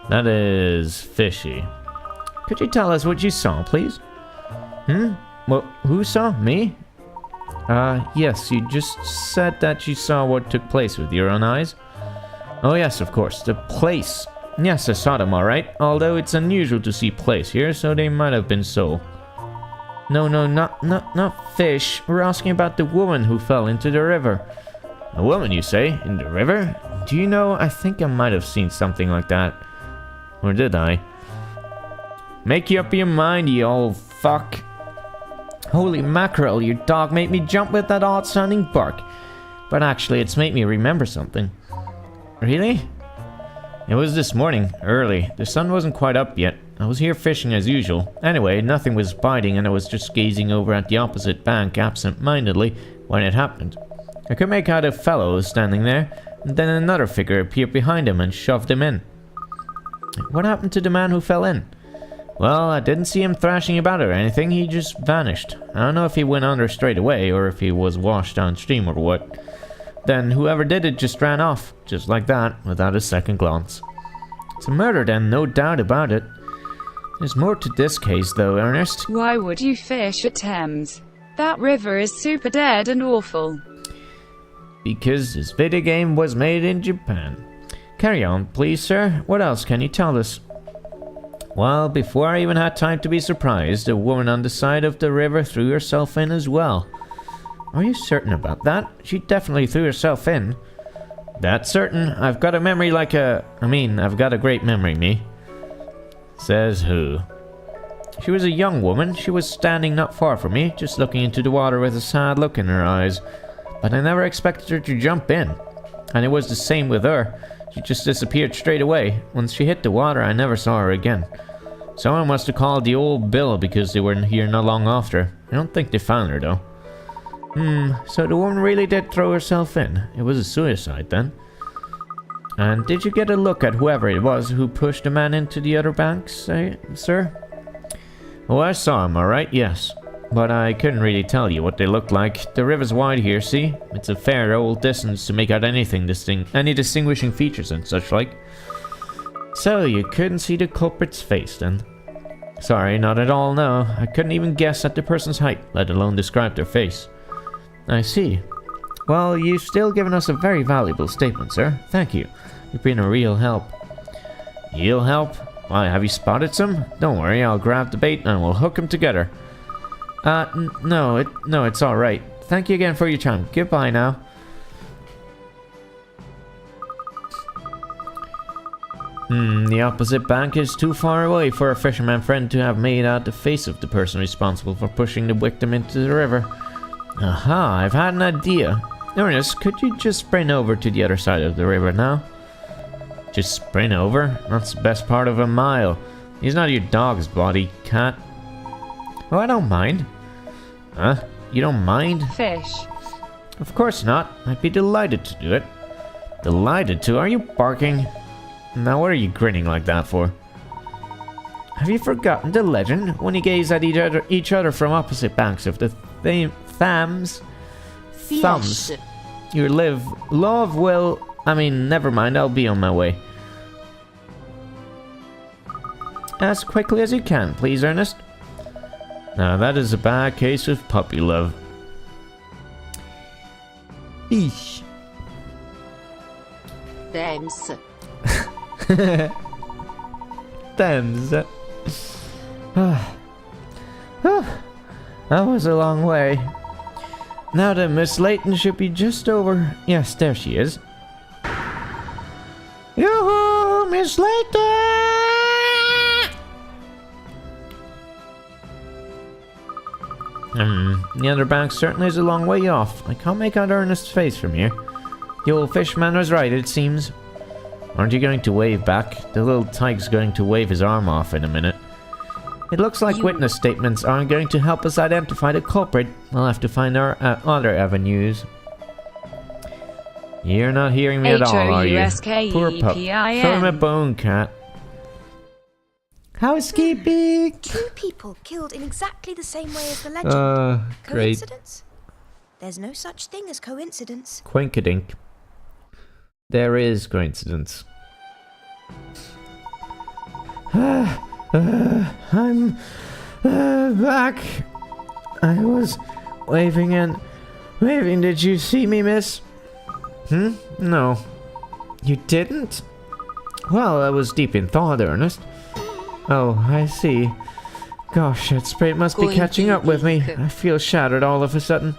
That is fishy. Could you tell us what you saw, please? Well, who saw? Me? Yes, you just said that you saw what took place with your own eyes. Oh yes, of course, the place. Yes, I saw them alright, although it's unusual to see place here, so they might have been so. No, not fish. We're asking about the woman who fell into the river. A woman, you say? In the river? Do you know, I think I might have seen something like that. Or did I? Make you up your mind, you old fuck. Holy mackerel, your dog made me jump with that odd-sounding bark. But actually, it's made me remember something. Really? It was this morning, early. The sun wasn't quite up yet. I was here fishing as usual. Anyway, nothing was biting and I was just gazing over at the opposite bank absent-mindedly when it happened. I could make out a fellow standing there, and then another figure appeared behind him and shoved him in. What happened to the man who fell in? Well, I didn't see him thrashing about or anything, he just vanished. I don't know if he went under straight away or if he was washed downstream or what. Then whoever did it just ran off, just like that, without a second glance. It's a murder then, no doubt about it. There's more to this case though, Ernest. Why would you fish at Thames? That river is super dead and awful. Because this video game was made in Japan. Carry on, please, sir. What else can you tell us? Well, before I even had time to be surprised, a woman on the side of the river threw herself in as well. Are you certain about that? She definitely threw herself in. That's certain. I've got a memory like a... I've got a great memory, me. Says who? She was a young woman. She was standing not far from me, just looking into the water with a sad look in her eyes. But I never expected her to jump in. And it was the same with her. She just disappeared straight away. Once she hit the water, I never saw her again. Someone must have called the old bill because they were here not long after. I don't think they found her though. So the woman really did throw herself in. It was a suicide then. And did you get a look at whoever it was who pushed the man into the other bank, sir? Oh, I saw him, alright, yes. But I couldn't really tell you what they looked like. The river's wide here, see? It's a fair old distance to make out anything any distinguishing features and such like. So, you couldn't see the culprit's face then? Sorry, not at all, no. I couldn't even guess at the person's height, let alone describe their face. I see. Well, you've still given us a very valuable statement, sir. Thank you. You've been a real help. Real help? Why, have you spotted some? Don't worry, I'll grab the bait and we'll hook them together. No, it's alright. Thank you again for your time. Goodbye now. The opposite bank is too far away for a fisherman friend to have made out the face of the person responsible for pushing the victim into the river. Aha, I've had an idea. Ernest, could you just sprint over to the other side of the river now? Just sprint over? That's the best part of a mile. He's not your dog's body, cat. Oh, I don't mind. Huh? You don't mind? Fish. Of course not. I'd be delighted to do it. Delighted to? Are you barking? Now what are you grinning like that for? Have you forgotten the legend? When you gaze at each other from opposite banks of the Thames? Thumbs. Your love will... never mind, I'll be on my way. As quickly as you can, please, Ernest. Now that is a bad case of puppy love. Eesh. Thames. Thames. That was a long way. Now then, Miss Layton should be just over... Yes, there she is. Yoo-hoo, Miss Layton! The other bank certainly is a long way off. I can't make out Ernest's face from here. The old fishman was right, it seems. Aren't you going to wave back? The little tyke's going to wave his arm off in a minute. It looks like witness statements aren't going to help us identify the culprit. We'll have to find our other avenues. You're not hearing me at all, are you? Poor pup. Throw him a bone, cat. Housekeeping! 2 people killed in exactly the same way as the legend. Great. Coincidence? There's no such thing as coincidence. Quinkadink. There is coincidence. I'm back. I was waving. Did you see me, miss? No. You didn't? Well, I was deep in thought, Ernest. Oh, I see. Gosh, that spray must be catching up with me. I feel shattered all of a sudden.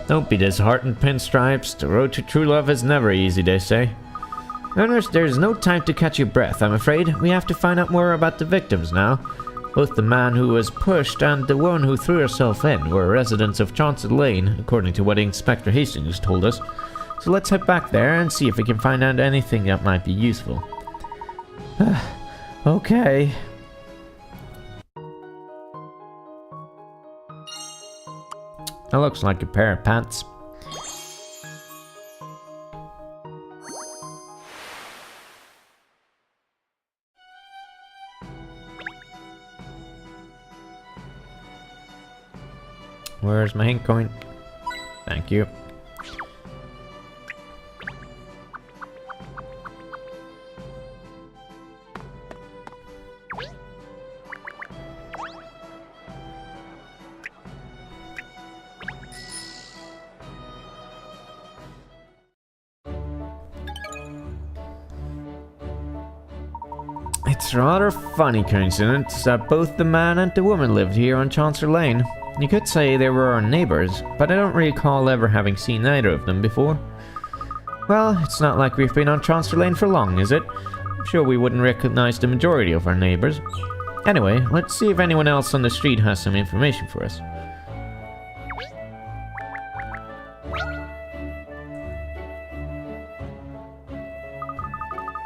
Don't be disheartened, Pinstripes. The road to true love is never easy, they say. Ernest, there's no time to catch your breath, I'm afraid. We have to find out more about the victims now. Both the man who was pushed and the woman who threw herself in were residents of Chancellor Lane, according to what Inspector Hastings told us. So let's head back there and see if we can find out anything that might be useful. Okay. That looks like a pair of pants. Where's my hint coin? Thank you. It's a rather funny coincidence that both the man and the woman lived here on Chancellor Lane. You could say they were our neighbors, but I don't recall ever having seen either of them before. Well, it's not like we've been on Chancellor Lane for long, is it? I'm sure we wouldn't recognize the majority of our neighbors. Anyway, let's see if anyone else on the street has some information for us.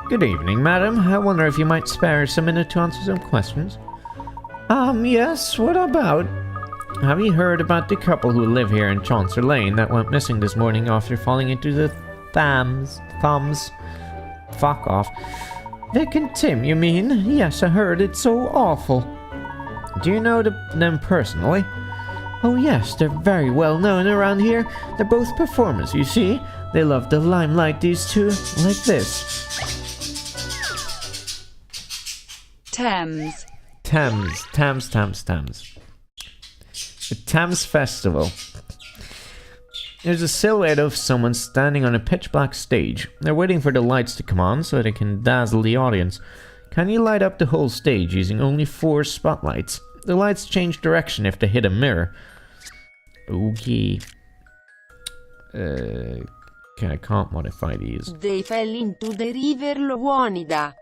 Good evening, madam. I wonder if you might spare us a minute to answer some questions. Yes, what about? Have you heard about the couple who live here in Chancellor Lane that went missing this morning after falling into the Thames? Fuck off. Vic and Tim, you mean? Yes, I heard. It's so awful. Do you know them personally? Oh yes, they're very well known around here. They're both performers, you see. They love the limelight, these two, like this. Thames. Thames. The Thames Festival. There's a silhouette of someone standing on a pitch black stage. They're waiting for the lights to come on so they can dazzle the audience. Can you light up the whole stage using only 4 spotlights? The lights change direction if they hit a mirror. Okay. Okay, I can't modify these. They fell into the river Loonida.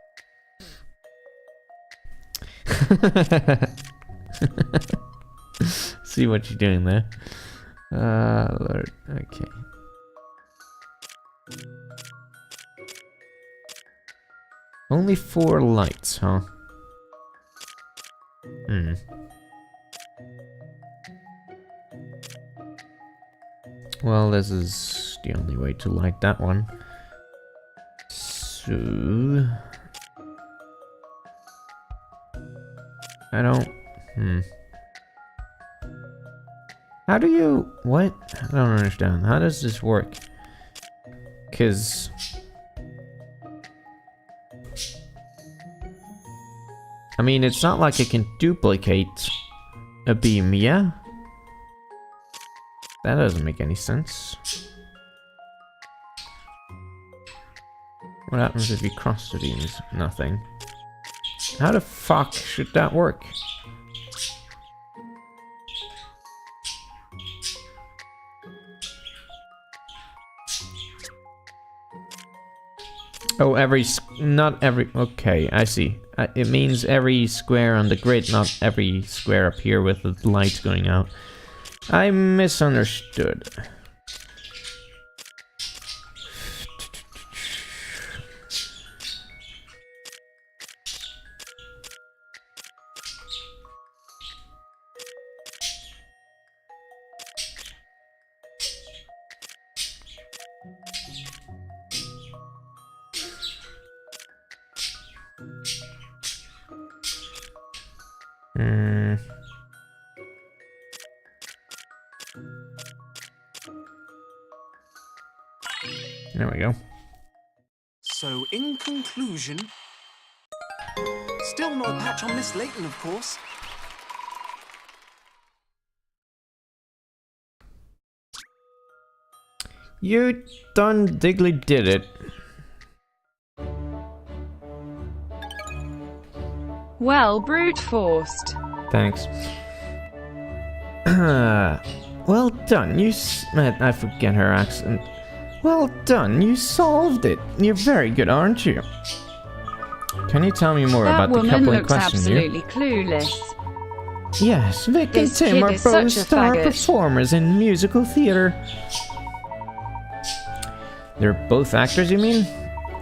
See what you're doing there. Lord, okay. Only 4 lights, huh? Well, this is the only way to light that one. So... I don't... How do you... What? I don't understand. How does this work? Because... I mean, it's not like I can duplicate a beam, yeah? That doesn't make any sense. What happens if you cross the beams? Nothing. How the fuck should that work? Oh, not every, okay, I see. It means every square on the grid, not every square up here with the light going out. I misunderstood. There we go. So, in conclusion, still no patch on Miss Layton, of course. You done diggly did it. Well, brute forced. Thanks. Well done, I forget her accent. Well done, you solved it. You're very good, aren't you? Can you tell me more That about the woman couple in looks question here? absolutely clueless. Yes, Vic and This Tim kid are is both such a star faggot. performers in musical theater. They're both actors, you mean?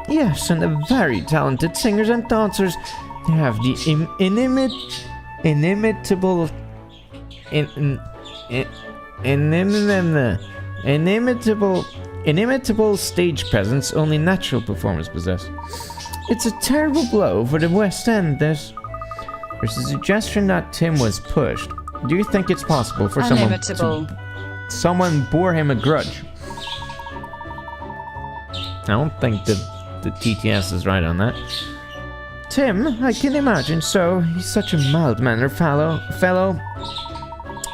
Yes, and they're very talented singers and dancers. They have the inimitable inimitable stage presence only natural performers possess. It's a terrible blow for the West End, this. There's a suggestion that Tim was pushed. Do you think it's possible for someone bore him a grudge? I don't think the TTS is right on that. Tim, I can imagine so. He's such a mild-mannered fellow.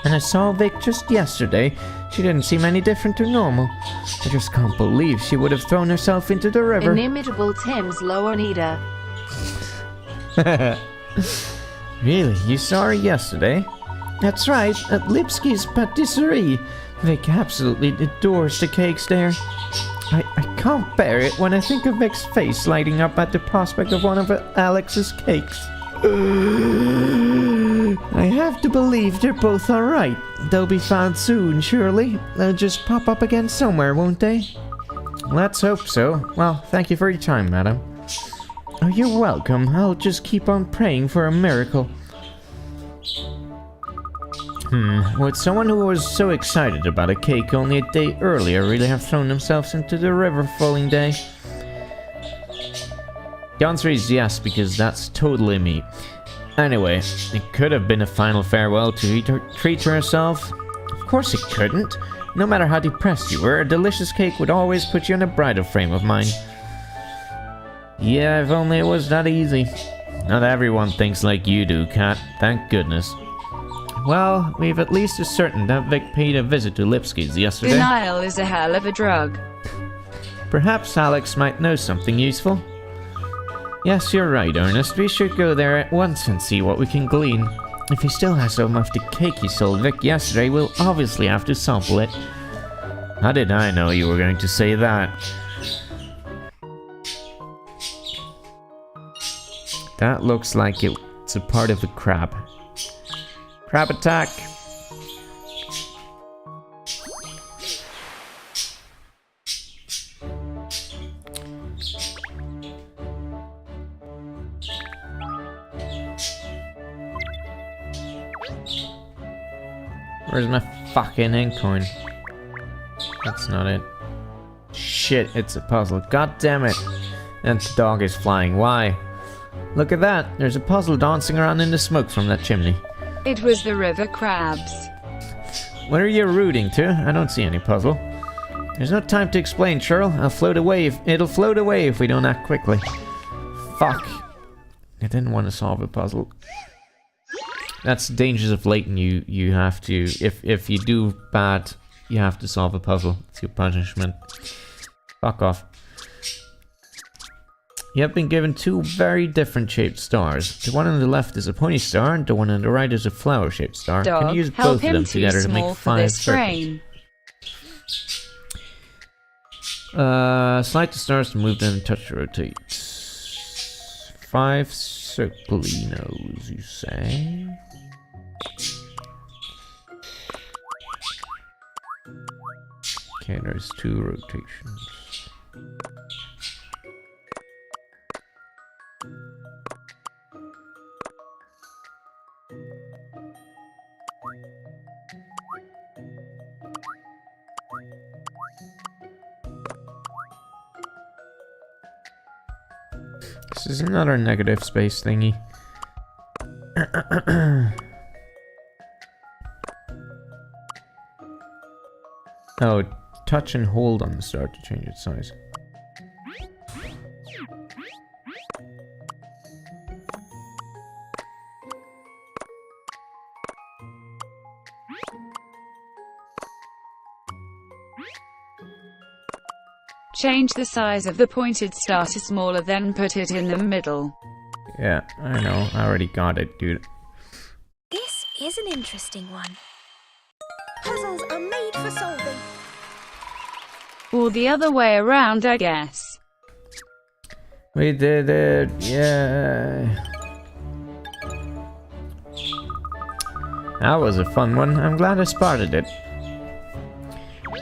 And I saw Vic just yesterday. She didn't seem any different to normal. I just can't believe she would have thrown herself into the river. Inimitable Tim's Loanita. Really? You saw her yesterday? That's right, at Lipsky's Patisserie. Vic absolutely adores the cakes there. I can't bear it when I think of Vic's face lighting up at the prospect of one of Alex's cakes. I have to believe they're both alright. They'll be found soon, surely. They'll just pop up again somewhere, won't they? Let's hope so. Well, thank you for your time, madam. Oh, you're welcome. I'll just keep on praying for a miracle. Would someone who was so excited about a cake only a day earlier really have thrown themselves into the river following day? The answer is yes, because that's totally me. Anyway, it could have been a final farewell to treat herself. Of course it couldn't. No matter how depressed you were, a delicious cake would always put you in a brighter frame of mind. Yeah, if only it was that easy. Not everyone thinks like you do, Kat. Thank goodness. Well, we've at least ascertained that Vic paid a visit to Lipsky's yesterday. Denial is a hell of a drug. Perhaps Alex might know something useful. Yes, you're right, Ernest. We should go there at once and see what we can glean. If he still has some of the cake he sold Vic yesterday, we'll obviously have to sample it. How did I know you were going to say that? That looks like it's a part of a crab. Crab attack! Where's my fucking ink coin? That's not it. Shit, it's a puzzle. God damn it! And the dog is flying. Why? Look at that! There's a puzzle dancing around in the smoke from that chimney. It was the river crabs. What are you rooting to? I don't see any puzzle. There's no time to explain, Cheryl. It'll float away if we don't act quickly. Fuck. I didn't want to solve a puzzle. That's the dangers of Layton. You have to, if you do bad, you have to solve a puzzle. It's your punishment. Fuck off. You have been given two very different shaped stars. The one on the left is a pointy star, and the one on the right is a flower-shaped star. Dog, can you use help both of them together to make 5 circles? Slide the stars to move them and touch to rotate. 5 circlinos, you say? Okay, there's 2 rotations. This is another negative space thingy. Oh, touch and hold on the star to change its size. Change the size of the pointed star to smaller, then put it in the middle. Yeah, I know. I already got it, dude. This is an interesting one. Puzzles are made for solving. Or the other way around, I guess. We did it, yeah. That was a fun one. I'm glad I spotted it.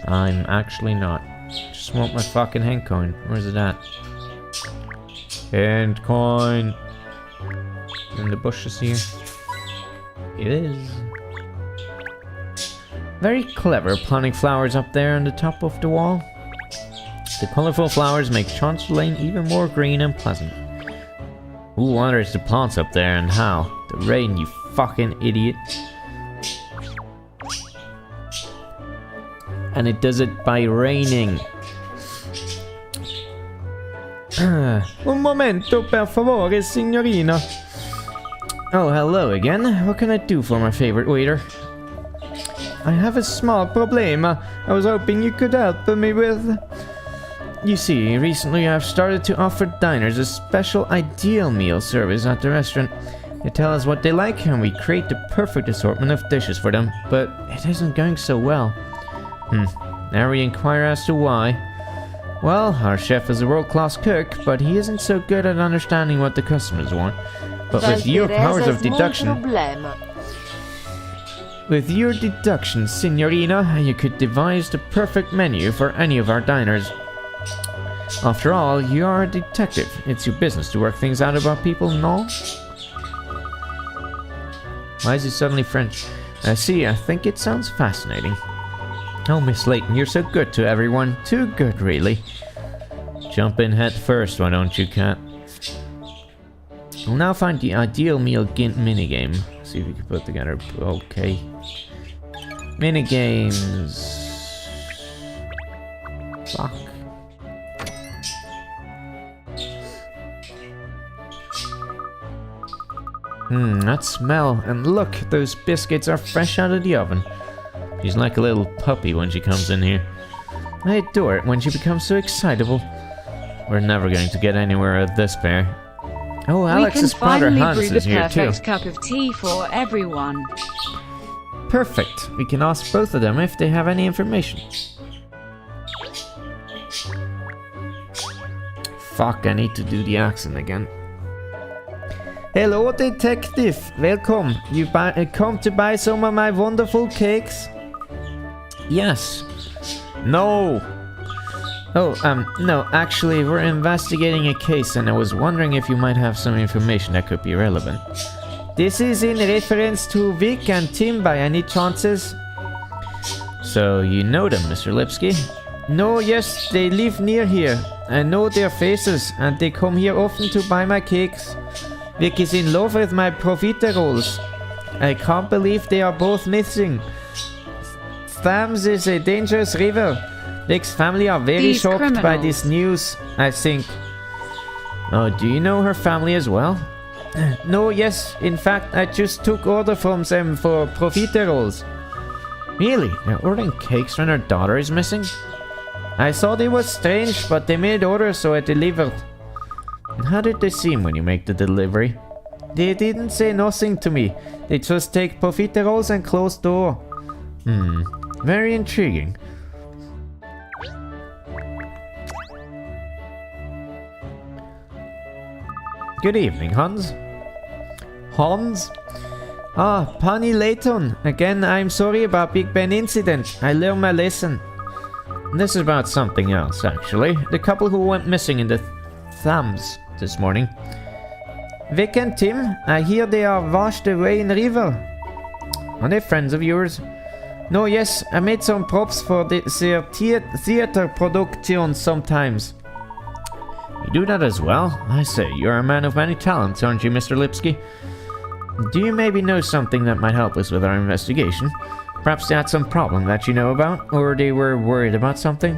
I'm actually not. Just want my fucking hand coin. Where's it at? Hand coin. In the bushes here. It is. Very clever planting flowers up there on the top of the wall. The colourful flowers make Chancellor Lane even more green and pleasant. Who waters the plants up there and how? The rain, you fucking idiot. And it does it by raining. Un momento, per favore, signorina. Oh, hello again. What can I do for my favorite waiter? I have a small problema. I was hoping you could help me with... You see, recently I've started to offer diners a special ideal meal service at the restaurant. They tell us what they like and we create the perfect assortment of dishes for them, but it isn't going so well. Now we inquire as to why. Well, our chef is a world-class cook, but he isn't so good at understanding what the customers want. But with your powers of deduction... With your deduction, signorina, you could devise the perfect menu for any of our diners. After all, you are a detective. It's your business to work things out about people, no? Why is he suddenly French? I see, I think it sounds fascinating. Oh, Miss Layton, you're so good to everyone. Too good, really. Jump in head first, why don't you, cat? We'll now find the ideal meal minigame. See if we can put together. Okay. Minigames. Fuck. That smell. And look, those biscuits are fresh out of the oven. She's like a little puppy when she comes in here. I adore it when she becomes so excitable. We're never going to get anywhere with this pair. Oh, Alex's brother Hans is here too. We can finally brew the perfect cup of tea for everyone. Perfect. We can ask both of them if they have any information. Fuck, I need to do the accent again. Hello, detective. Welcome. You come to buy some of my wonderful cakes? Yes. No. Oh, no, actually, we're investigating a case and I was wondering if you might have some information that could be relevant. This is in reference to Vic and Tim by any chances? So, you know them, Mr. Lipsky? No, yes, they live near here. I know their faces and they come here often to buy my cakes. Vic is in love with my profiteroles. I can't believe they are both missing. Thames is a dangerous river. Vic's family are very shocked by this news, I think. Oh, do you know her family as well? No, yes. In fact, I just took order from them for profiteroles. Really? They're ordering cakes when her daughter is missing? I thought it was strange, but they made orders, so I delivered. And how did they seem when you make the delivery? They didn't say nothing to me. They just take profiteroles and close door. Very intriguing. Good evening, Hans. Hans? Ah, Pani Layton. Again, I'm sorry about Big Ben incident. I learned my lesson. This is about something else, actually. The couple who went missing in the Thames this morning. Vic and Tim, I hear they are washed away in the river. Are they friends of yours? No, yes, I made some props for their theater production sometimes. You do that as well? I say, you're a man of many talents, aren't you, Mr. Lipsky? Do you maybe know something that might help us with our investigation? Perhaps they had some problem that you know about, or they were worried about something?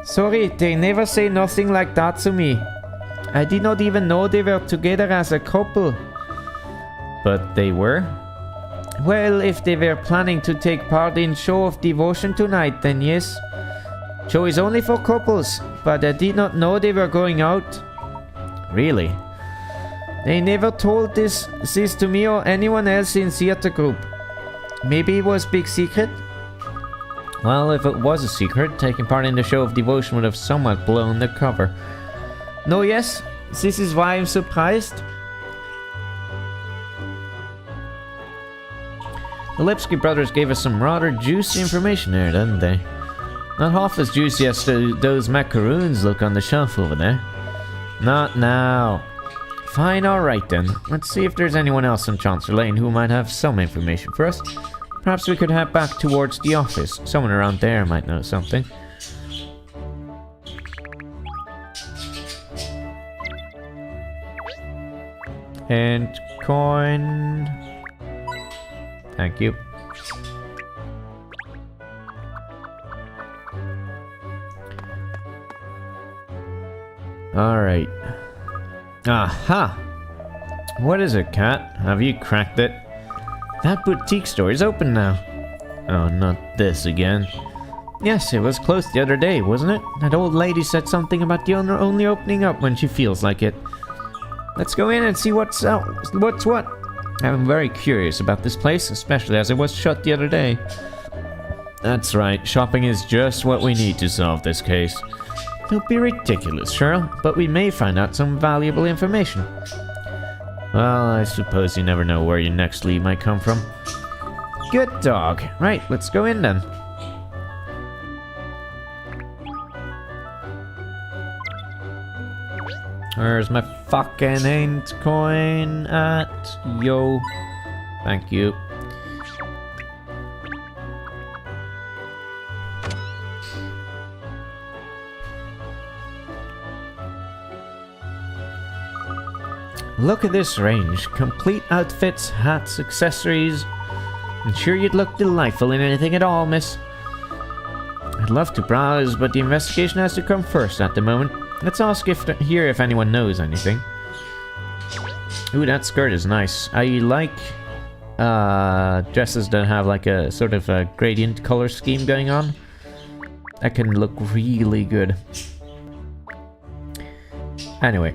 Sorry, they never say nothing like that to me. I did not even know they were together as a couple. But they were? Well, if they were planning to take part in Show of Devotion tonight, then yes. Show is only for couples, but I did not know they were going out. Really? They never told this to me or anyone else in theater group. Maybe it was big secret? Well, if it was a secret, taking part in the Show of Devotion would have somewhat blown the cover. No, yes, this is why I'm surprised. The Lipsky brothers gave us some rather juicy information there, didn't they? Not half as juicy as those macaroons look on the shelf over there. Not now. Fine, alright then. Let's see if there's anyone else on Chancellor Lane who might have some information for us. Perhaps we could head back towards the office. Someone around there might know something. And coin. Thank you. Alright. Aha! What is it, Cat? Have you cracked it? That boutique store is open now. Oh, not this again. Yes, it was closed the other day, wasn't it? That old lady said something about the owner only opening up when she feels like it. Let's go in and see what's what. I'm very curious about this place, especially as it was shut the other day. That's right, shopping is just what we need to solve this case. Don't be ridiculous, Cheryl, but we may find out some valuable information. Well, I suppose you never know where your next lead might come from. Good dog. Right, let's go in then. Where's my fucking ain't coin at? Yo. Thank you. Look at this range. Complete outfits, hats, accessories. I'm sure you'd look delightful in anything at all, miss. I'd love to browse, but the investigation has to come first at the moment. Let's ask here if anyone knows anything. Ooh, that skirt is nice. I like dresses that have like a sort of a gradient color scheme going on. That can look really good. Anyway.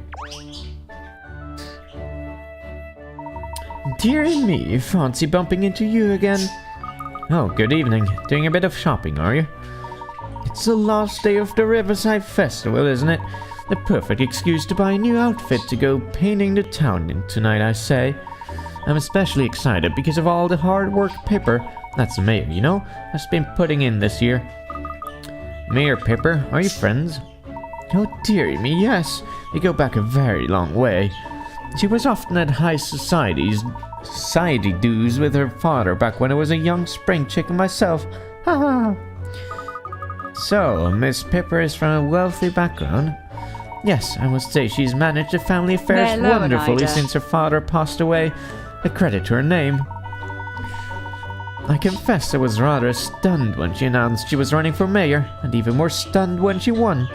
Dearie me, fancy bumping into you again. Oh, good evening. Doing a bit of shopping, are you? It's the last day of the Riverside Festival, isn't it? The perfect excuse to buy a new outfit to go painting the town in tonight, I say. I'm especially excited because of all the hard work Pipper, that's the mayor, you know, has been putting in this year. Mayor Pipper, are you friends? Oh dearie me, yes. We go back a very long way. She was often at high society dues with her father back when I was a young spring chicken myself. Ha ha! So, Miss Pipper is from a wealthy background? Yes, I must say she's managed the family affairs wonderfully since her father passed away, a credit to her name. I confess I was rather stunned when she announced she was running for mayor, and even more stunned when she won.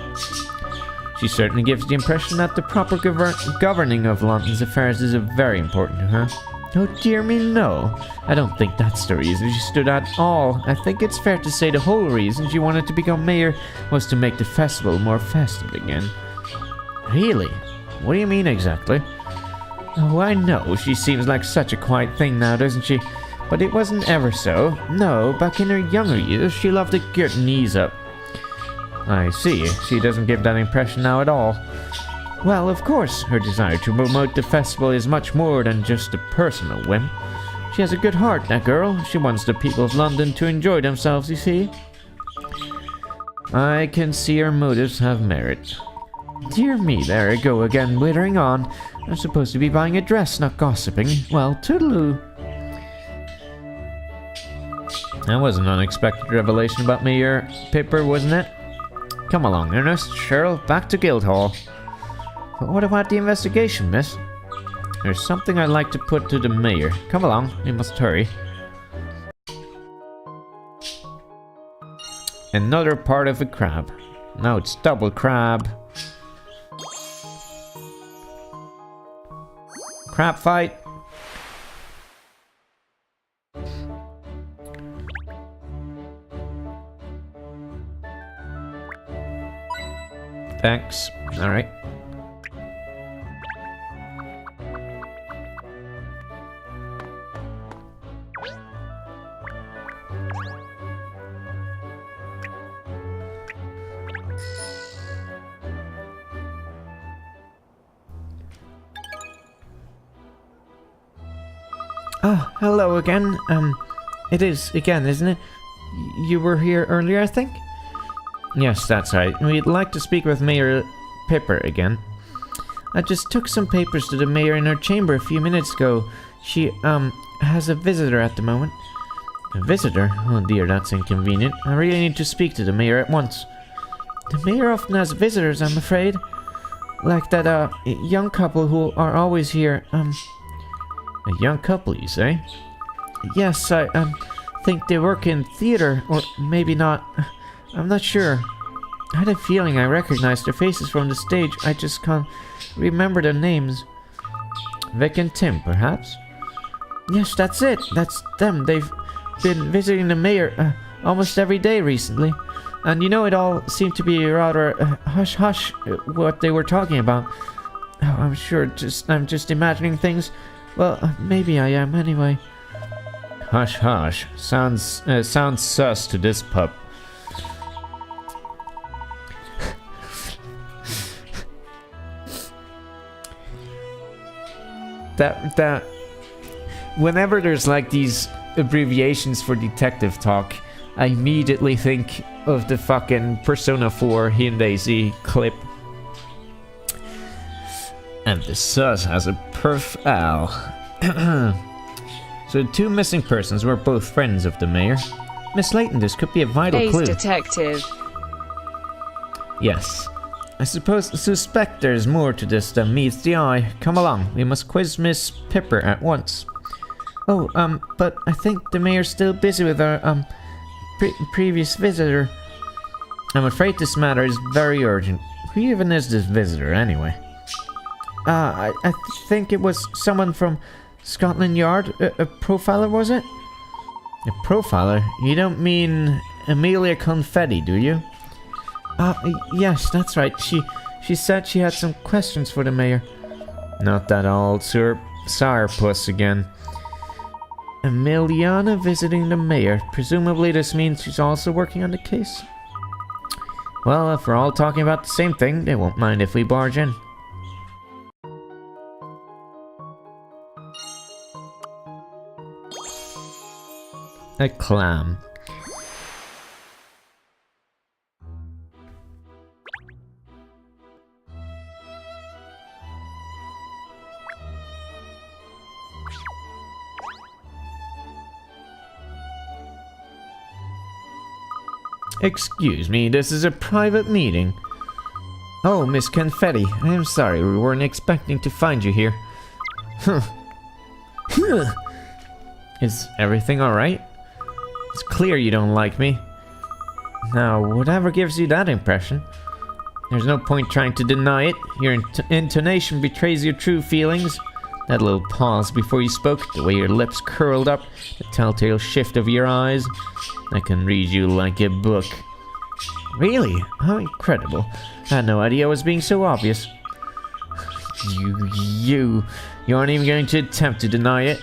She certainly gives the impression that the proper governing of London's affairs is very important to her. Oh dear me, no. I don't think that's the reason she stood out at all. I think it's fair to say the whole reason she wanted to become mayor was to make the festival more festive again. Really? What do you mean exactly? Oh, I know, she seems like such a quiet thing now, doesn't she? But it wasn't ever so. No, back in her younger years, she loved to get her knees up. I see, she doesn't give that impression now at all. Well, of course, her desire to promote the festival is much more than just a personal whim. She has a good heart, that girl. She wants the people of London to enjoy themselves, you see. I can see her motives have merit. Dear me, there I go again, wittering on. I'm supposed to be buying a dress, not gossiping. Well, toodaloo. That was an unexpected revelation about Mayor Pipper, wasn't it? Come along, Ernest. Cheryl, back to Guildhall. But what about the investigation, miss? There's something I'd like to put to the mayor. Come along, we must hurry. Another part of a crab. Now it's double crab. Crab fight. Thanks. Alright. Oh, hello again. It is again, isn't it? You were here earlier, I think? Yes, that's right. We'd like to speak with Mayor Pipper again. I just took some papers to the mayor in her chamber a few minutes ago. She, has a visitor at the moment. A visitor? Oh dear, that's inconvenient. I really need to speak to the mayor at once. The mayor often has visitors, I'm afraid. Like that, young couple who are always here, A young couple, you say? Yes, I, think they work in theater, or maybe not. I'm not sure. I had a feeling I recognized their faces from the stage. I just can't remember their names. Vic and Tim, perhaps? Yes, that's it. That's them. They've been visiting the mayor almost every day recently. And you know, it all seemed to be rather hush-hush what they were talking about. Oh, I'm sure I'm just imagining things. Well, maybe I am anyway. Hush-hush. Sounds sus to this pup. that whenever there's like these abbreviations for detective talk, I immediately think of the fucking Persona 4 Hyundai clip. And the sus has a perf owl. So the two missing persons were both friends of the mayor. Miss Layton, this could be a vital Ace clue. detective. Yes. I suspect there's more to this than meets the eye. Come along, we must quiz Miss Pipper at once. Oh, but I think the mayor's still busy with our, previous visitor. I'm afraid this matter is very urgent. Who even is this visitor, anyway? I think it was someone from Scotland Yard. A profiler, was it? A profiler? You don't mean Amelia Confetti, do you? Yes, that's right. She said she had some questions for the mayor. Not that old sourpuss again. Emiliana visiting the mayor. Presumably this means she's also working on the case. Well, if we're all talking about the same thing, they won't mind if we barge in. A clam. Excuse me, this is a private meeting. Oh, Miss Confetti, I am sorry, we weren't expecting to find you here. Is everything alright? It's clear you don't like me. Now, whatever gives you that impression? There's no point trying to deny it. Your intonation betrays your true feelings. That little pause before you spoke, the way your lips curled up, the telltale shift of your eyes. I can read you like a book. Really? How incredible. I had no idea I was being so obvious. You aren't even going to attempt to deny it.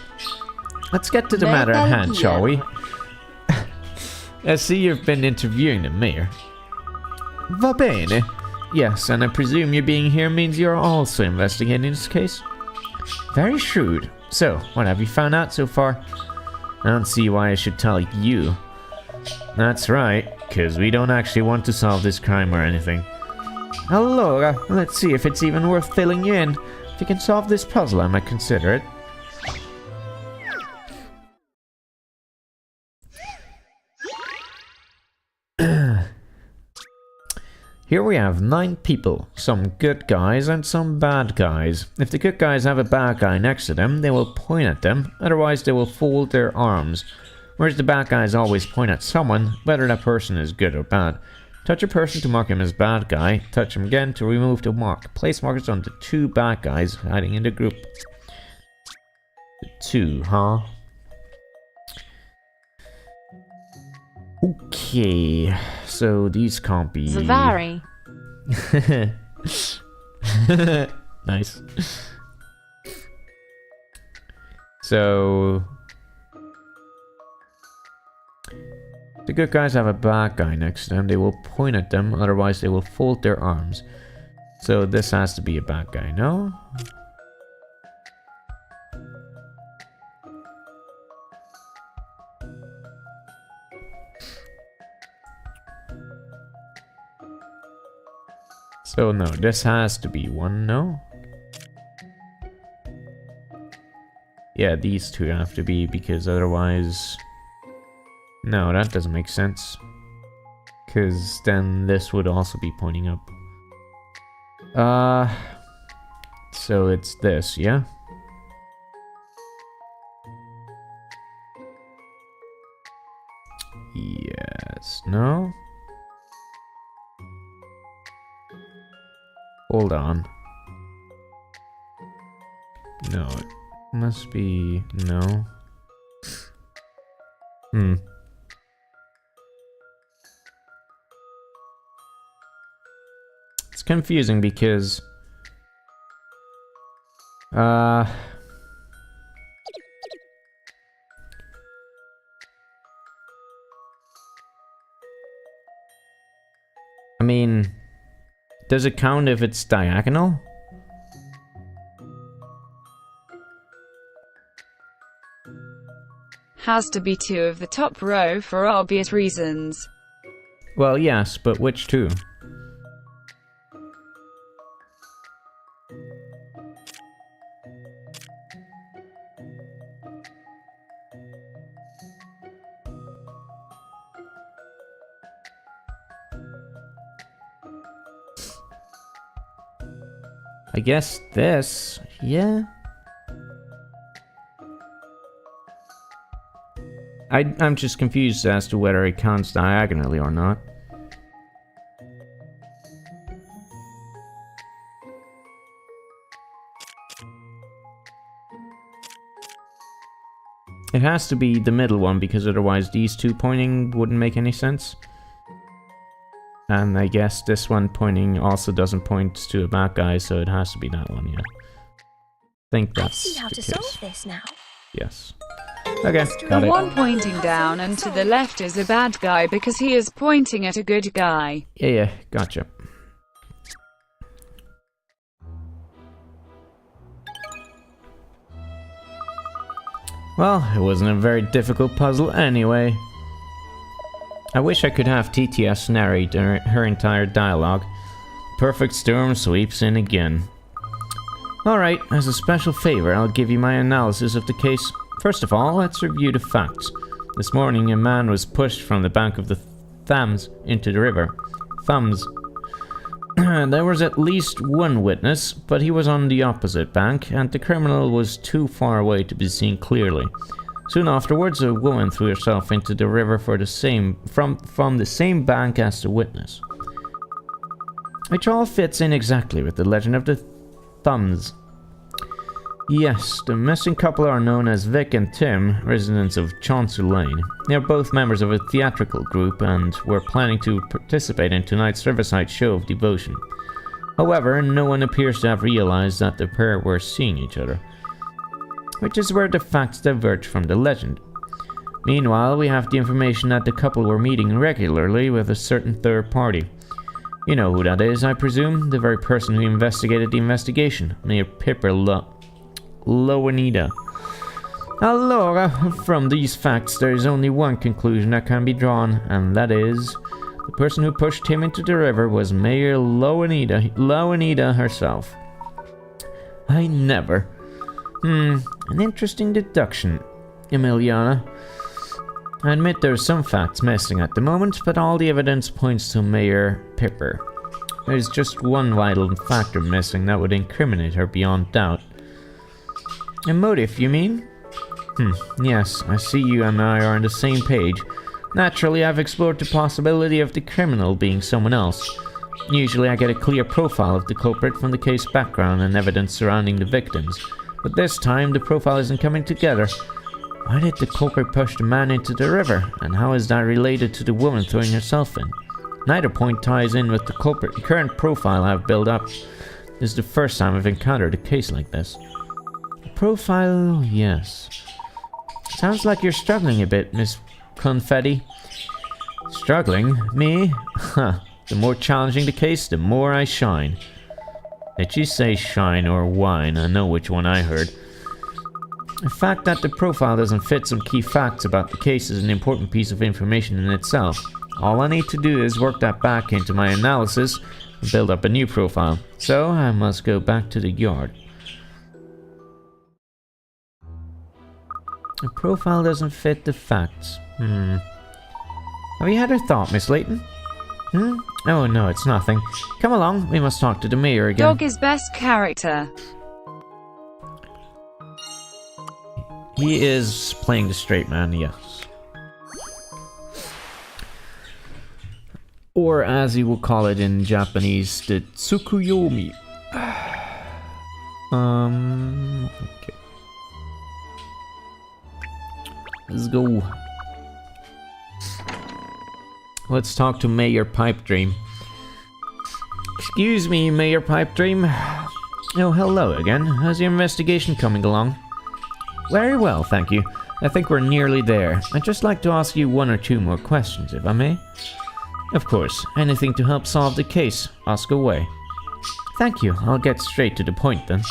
Let's get to the matter at hand, shall we? I see you've been interviewing the mayor. Va bene. Yes, and I presume you being here means you're also investigating this case? Very shrewd. So, what have you found out so far? I don't see why I should tell you. That's right, because we don't actually want to solve this crime or anything. Allora, let's see if it's even worth filling you in. If you can solve this puzzle, I might consider it. Here we have 9 people, some good guys and some bad guys. If the good guys have a bad guy next to them, they will point at them, otherwise they will fold their arms. Whereas the bad guys always point at someone, whether that person is good or bad. Touch a person to mark him as bad guy, touch him again to remove the mark. Place markers on the 2 bad guys hiding in the group. The 2, huh? Okay, so these can't be... Zavari. Nice. So... the good guys have a bad guy next to them. They will point at them, otherwise they will fold their arms. So this has to be a bad guy, no? So no, this has to be one, no? Yeah, these two have to be, because otherwise... No, that doesn't make sense. Because then this would also be pointing up. So it's this, yeah? Yes, no? Hold on. No, it must be... no. It's confusing because... I mean... does it count if it's diagonal? Has to be 2 of the top row for obvious reasons. Well, yes, but which two? I guess this, yeah? I'm just confused as to whether it counts diagonally or not. It has to be the middle one because otherwise these two pointing wouldn't make any sense. And I guess this one pointing also doesn't point to a bad guy, so it has to be that one, yeah. I think I that's see how the to case. solve this now. Yes. Okay, The got it. one pointing down and to the left is a bad guy because he is pointing at a good guy. Yeah, gotcha. Well, it wasn't a very difficult puzzle anyway. I wish I could have TTS narrate her entire dialogue. Perfect storm sweeps in again. Alright, as a special favor, I'll give you my analysis of the case. First of all, let's review the facts. This morning, a man was pushed from the bank of the Thames into the river. Thames. There was at least one witness, but he was on the opposite bank, and the criminal was too far away to be seen clearly. Soon afterwards, a woman threw herself into the river from the same bank as the witness. Which all fits in exactly with the legend of the Thumbs. Yes, the missing couple are known as Vic and Tim, residents of Chauncey Lane. They are both members of a theatrical group and were planning to participate in tonight's Riverside show of devotion. However, no one appears to have realized that the pair were seeing each other, which is where the facts diverge from the legend. Meanwhile, we have the information that the couple were meeting regularly with a certain third party. You know who that is, I presume? The very person who investigated the investigation, Mayor Pipper Lowenida. Allora, from these facts, there is only one conclusion that can be drawn, and that is, the person who pushed him into the river was Mayor Lowenida herself. I never. An interesting deduction, Emiliana. I admit there's some facts missing at the moment, but all the evidence points to Mayor Pipper. There's just one vital factor missing that would incriminate her beyond doubt. A motive, you mean? Yes, I see you and I are on the same page. Naturally, I've explored the possibility of the criminal being someone else. Usually I get a clear profile of the culprit from the case background and evidence surrounding the victims, but this time the profile isn't coming together. Why did the culprit push the man into the river, and how is that related to the woman throwing herself in? Neither point ties in with the current profile I've built up. This is the first time I've encountered a case like this. Profile, yes. Sounds like you're struggling a bit, Miss Confetti. Struggling? Me? Huh. The more challenging the case, the more I shine. Did you say shine or whine? I know which one I heard. The fact that the profile doesn't fit some key facts about the case is an important piece of information in itself. All I need to do is work that back into my analysis and build up a new profile. So I must go back to the yard. The profile doesn't fit the facts. Have you had a thought, Miss Layton? Hmm? Oh no, it's nothing. Come along, we must talk to the mayor again. Dog is best character. He is playing the straight man, yes. Or as he will call it in Japanese, the Tsukuyomi. Okay. Let's go. Let's talk to Mayor Pipe Dream. Excuse me, Mayor Pipe Dream. Oh, hello again. How's your investigation coming along? Very well, thank you. I think we're nearly there. I'd just like to ask you one or two more questions, if I may. Of course, anything to help solve the case. Ask away. Thank you. I'll get straight to the point then.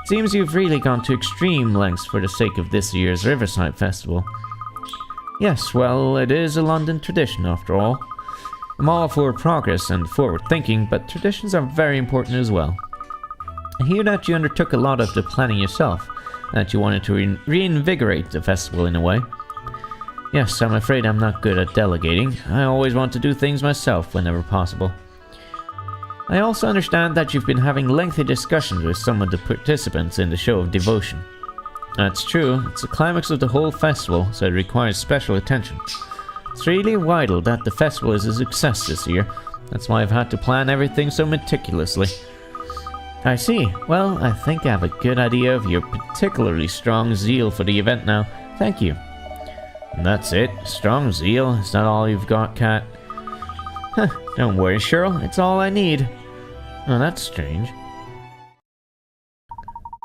Seems you've really gone to extreme lengths for the sake of this year's Riverside Festival. Yes, well, it is a London tradition after all. I'm all for progress and forward thinking, but traditions are very important as well. I hear that you undertook a lot of the planning yourself, and that you wanted to reinvigorate the festival in a way. Yes, I'm afraid I'm not good at delegating. I always want to do things myself whenever possible. I also understand that you've been having lengthy discussions with some of the participants in the show of devotion. That's true, it's the climax of the whole festival, so it requires special attention. It's really vital that the festival is a success this year. That's why I've had to plan everything so meticulously. I see. Well, I think I have a good idea of your particularly strong zeal for the event now. Thank you. And that's it? Strong zeal? Is that all you've got, Cat? Huh, don't worry, Cheryl. It's all I need. Oh, that's strange.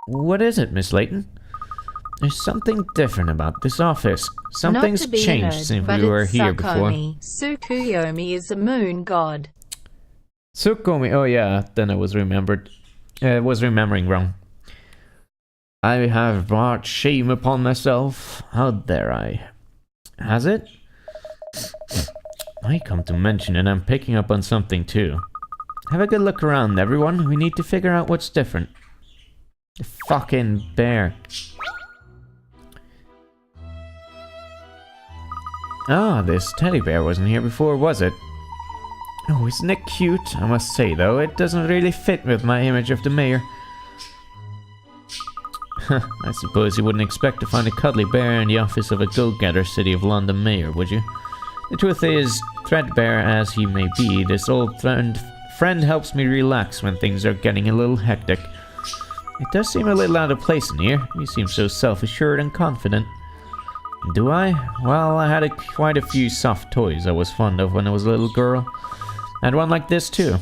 What is it, Miss Layton? There's something different about this office. Something's Not to be changed nerd, since but we were it's here before. Tsukuyomi is a moon god. Tsukuyomi. Oh yeah, then I was remembering wrong. I have brought shame upon myself. How dare I? Has it? I come to mention it, I'm picking up on something too. Have a good look around, everyone. We need to figure out what's different. The fucking bear. Ah, this teddy bear wasn't here before, was it? Oh, isn't it cute? I must say, though, it doesn't really fit with my image of the mayor. I suppose you wouldn't expect to find a cuddly bear in the office of a go-getter City of London mayor, would you? The truth is, threadbare as he may be, this old friend helps me relax when things are getting a little hectic. It does seem a little out of place in here. You seem so self-assured and confident. Do I? Well, I had quite a few soft toys I was fond of when I was a little girl. I had one like this too.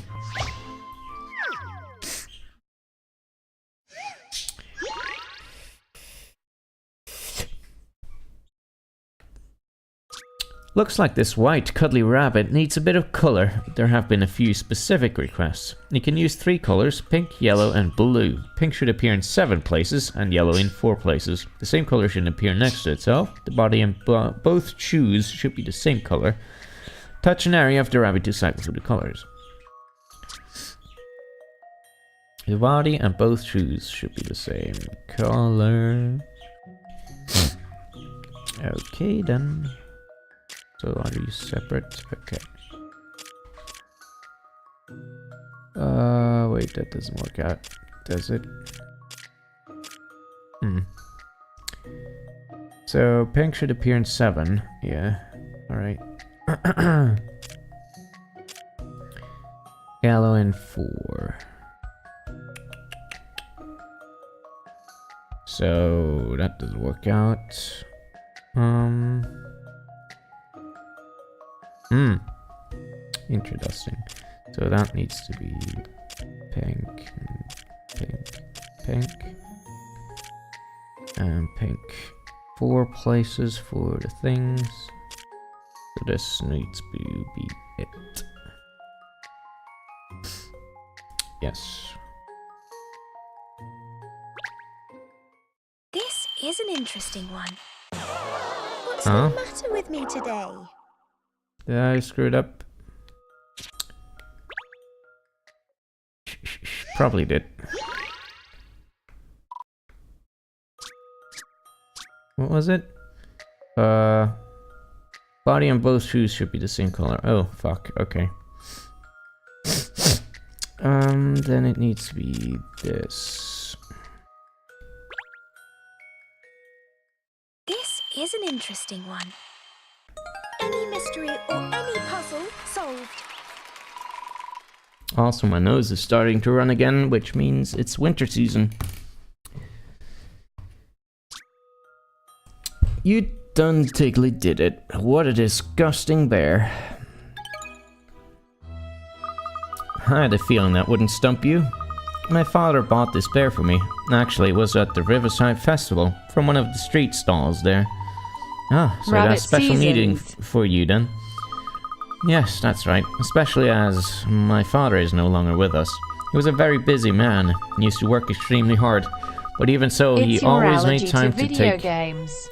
Looks like this white, cuddly rabbit needs a bit of color. There have been a few specific requests. You can use 3 colors, pink, yellow, and blue. Pink should appear in 7 places, and yellow in 4 places. The same color shouldn't appear next to itself. The body and both shoes should be the same color. Touch an area of the rabbit to cycle through the colors. The body and both shoes should be the same color. Okay, then. So are these separate? Okay. Wait, that doesn't work out, does it? So pink should appear in 7. Yeah. Alright. Yellow in 4. So that doesn't work out. Interesting. So that needs to be pink, pink, pink, and pink. 4 places for the things. So this needs to be it. Yes. This is an interesting one. What's Huh? the matter with me today? Did I screw it up? Probably did. What was it? Body and both shoes should be the same color. Oh, fuck. Okay. Then it needs to be this. This is an interesting one. Any mystery or any puzzle solved. Also, my nose is starting to run again, which means it's winter season. You done tiggly did it. What a disgusting bear. I had a feeling that wouldn't stump you. My father bought this bear for me. Actually, it was at the Riverside Festival, from one of the street stalls there. Ah, so Rabbit that's special meeting seasons. for you then. Yes, that's right. Especially as my father is no longer with us. He was a very busy man and used to work extremely hard. But even so, It's he your always allergy made time to to video take... games.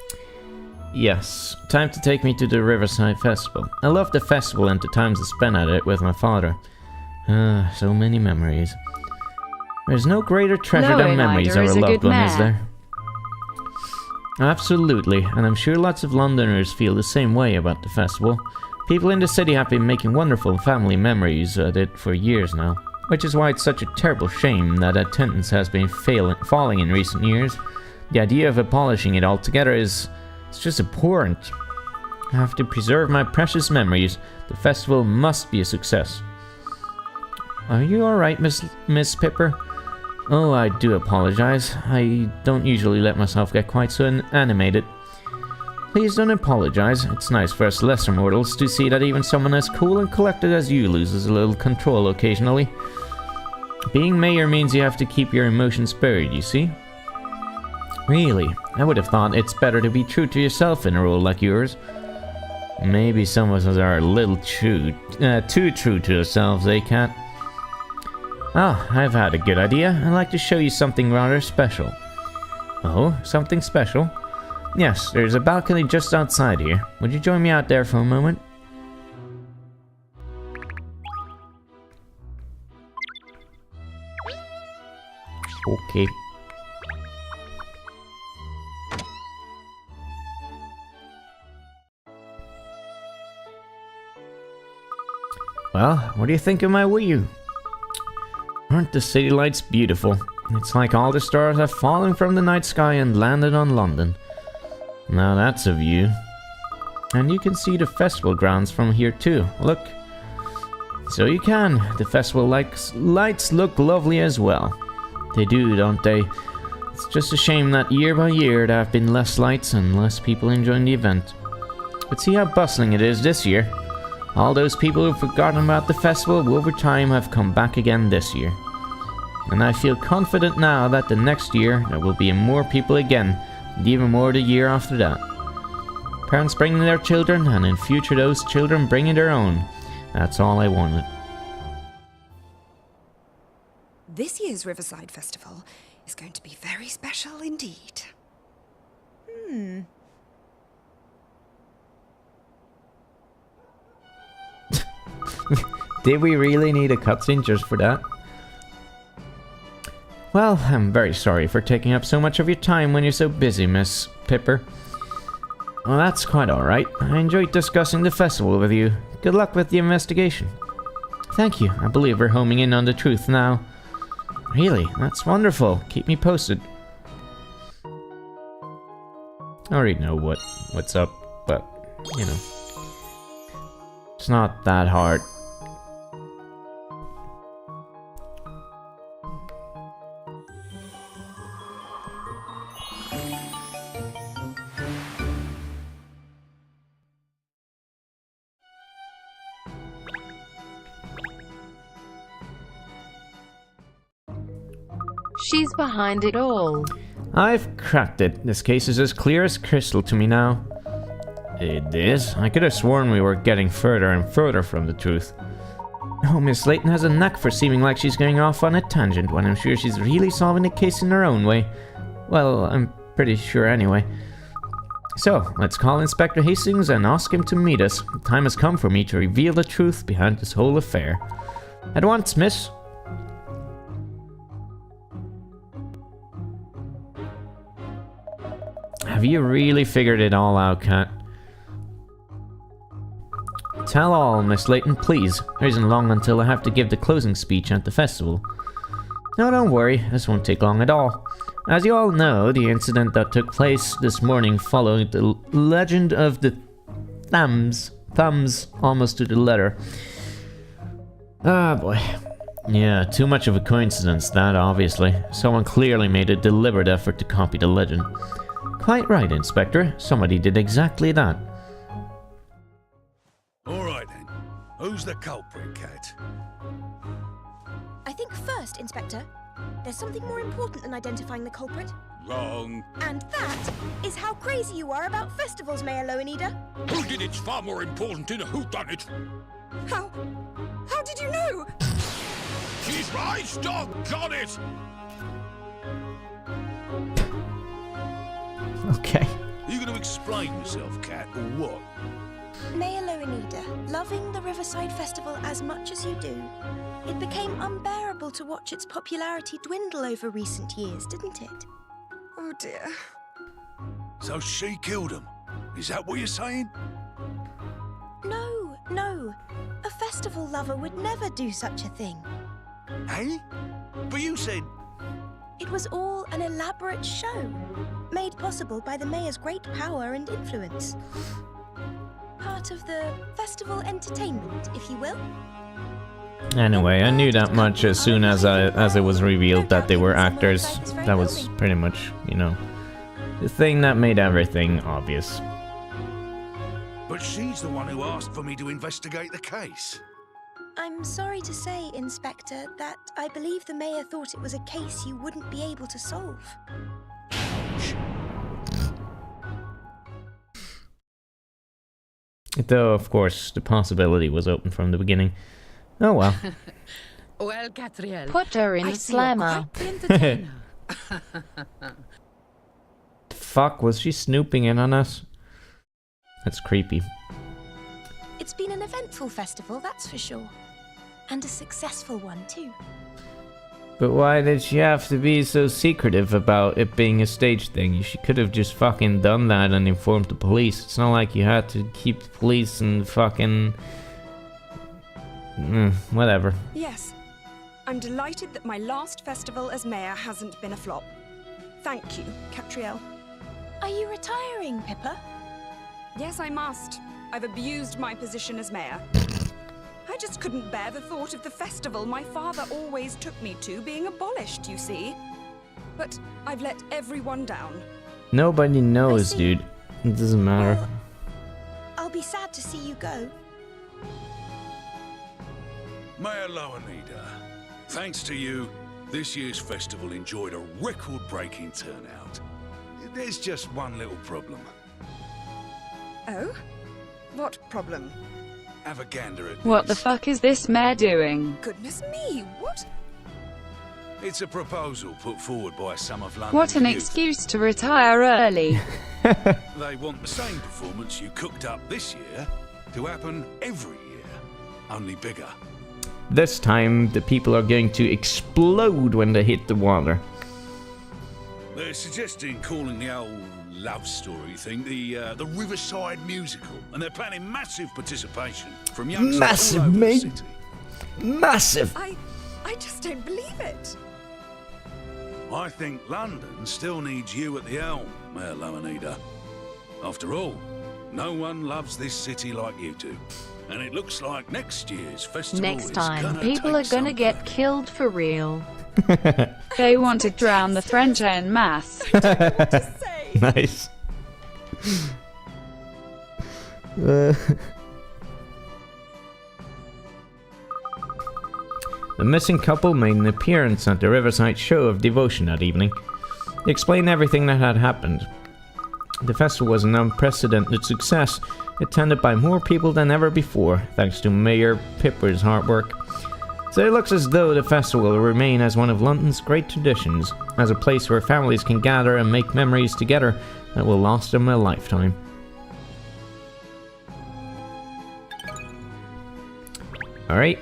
Yes, time to take me to the Riverside Festival. I loved the festival and the times I spent at it with my father. Ah, so many memories. There's no greater treasure than memories of a loved one, is there? Absolutely, and I'm sure lots of Londoners feel the same way about the festival. People in the city have been making wonderful family memories at it for years now, which is why it's such a terrible shame that attendance has been falling in recent years. The idea of abolishing it altogether is... it's just abhorrent. I have to preserve my precious memories. The festival must be a success. Are you alright, Miss Pipper? Oh, I do apologize. I don't usually let myself get quite so animated. Please don't apologize. It's nice for us lesser mortals to see that even someone as cool and collected as you loses a little control occasionally. Being mayor means you have to keep your emotions buried, you see? Really, I would have thought it's better to be true to yourself in a role like yours. Maybe some of us are a little too true to ourselves, eh, Cat? Ah, I've had a good idea. I'd like to show you something rather special. Oh, something special? Yes, there's a balcony just outside here. Would you join me out there for a moment? Okay. Well, what do you think of my Wii U? Aren't the city lights beautiful? It's like all the stars have fallen from the night sky and landed on London. Now that's a view. And you can see the festival grounds from here too, look. So you can. The festival lights look lovely as well. They do, don't they? It's just a shame that year by year there have been less lights and less people enjoying the event. But see how bustling it is this year. All those people who've forgotten about the festival over time have come back again this year. And I feel confident now that the next year there will be more people again, and even more the year after that. Parents bringing their children, and in future those children bringing their own. That's all I wanted. This year's Riverside Festival is going to be very special indeed. Did we really need a cutscene just for that? Well, I'm very sorry for taking up so much of your time when you're so busy, Miss Pipper. Well, that's quite alright. I enjoyed discussing the festival with you. Good luck with the investigation. Thank you. I believe we're homing in on the truth now. Really? That's wonderful. Keep me posted. I already know what's up, but, you know. It's not that hard. She's behind it all. I've cracked it. This case is as clear as crystal to me now. It is? I could have sworn we were getting further and further from the truth. Oh, Miss Layton has a knack for seeming like she's going off on a tangent when I'm sure she's really solving the case in her own way. Well, I'm pretty sure anyway. So, let's call Inspector Hastings and ask him to meet us. The time has come for me to reveal the truth behind this whole affair. At once, miss. Have you really figured it all out, Cat? Tell all, Miss Layton, please. It isn't long until I have to give the closing speech at the festival. No, don't worry, this won't take long at all. As you all know, the incident that took place this morning followed the legend of the thumbs almost to the letter. Ah, boy. Yeah, too much of a coincidence, that, obviously. Someone clearly made a deliberate effort to copy the legend. Quite right, Inspector. Somebody did exactly that. Alright then. Who's the culprit, Cat? I think first, Inspector, there's something more important than identifying the culprit. Wrong. And that is how crazy you are about festivals, Mayor Loanida. Who did it's far more important than who done it. How did you know? She's right, got it! Okay. Are you going to explain yourself, Cat, or what? Mayor Loanida, loving the Riverside Festival as much as you do, it became unbearable to watch its popularity dwindle over recent years, didn't it? Oh dear. So she killed him. Is that what you're saying? No. A festival lover would never do such a thing. Hey? But you said... It was all an elaborate show, made possible by the mayor's great power and influence. Part of the festival entertainment, if you will. Anyway, I knew that much as soon as it was revealed that they were actors. That was pretty much, you know, the thing that made everything obvious. But she's the one who asked for me to investigate the case. I'm sorry to say, Inspector, that I believe the mayor thought it was a case you wouldn't be able to solve. Though, of course, the possibility was open from the beginning. Oh well. Well, Catriel, Put her in I a see you're slammer. quite the entertainer. Fuck, was she snooping in on us? That's creepy. It's been an eventful festival, that's for sure. And a successful one, too. But why did she have to be so secretive about it being a stage thing? She could have just fucking done that and informed the police. It's not like you had to keep the police and fucking... whatever. Yes. I'm delighted that my last festival as mayor hasn't been a flop. Thank you, Catriel. Are you retiring, Pippa? Yes, I must. I've abused my position as mayor. I just couldn't bear the thought of the festival my father always took me to being abolished, you see. But I've let everyone down. Nobody knows, dude. It doesn't matter. Well, I'll be sad to see you go. Mayor Loanida, thanks to you, this year's festival enjoyed a record-breaking turnout. There's just one little problem. Oh? What problem? Have a gander at What the this. fuck is this mayor doing? Goodness me, what? It's a proposal put forward by some of London's What an youth. excuse to retire early. They want the same performance you cooked up this year to happen every year, only bigger. This time, the people are going to explode when they hit the water. They're suggesting calling the old love story thing the Riverside Musical, and they're planning massive participation from youngsters Massive, all over mate. the city. Massive! I just don't believe it. I think London still needs you at the helm, Mayor Loanida. After all, no one loves this city like you do. And it looks like next year's festival Next is time, gonna people take are gonna some get work. killed for real. They want to drown the French en masse. Say. Nice. The missing couple made an appearance at the Riverside Show of Devotion that evening. They explained everything that had happened. The festival was an unprecedented success, attended by more people than ever before, thanks to Mayor Pipper's hard work. So it looks as though the festival will remain as one of London's great traditions, as a place where families can gather and make memories together that will last them a lifetime. Alright.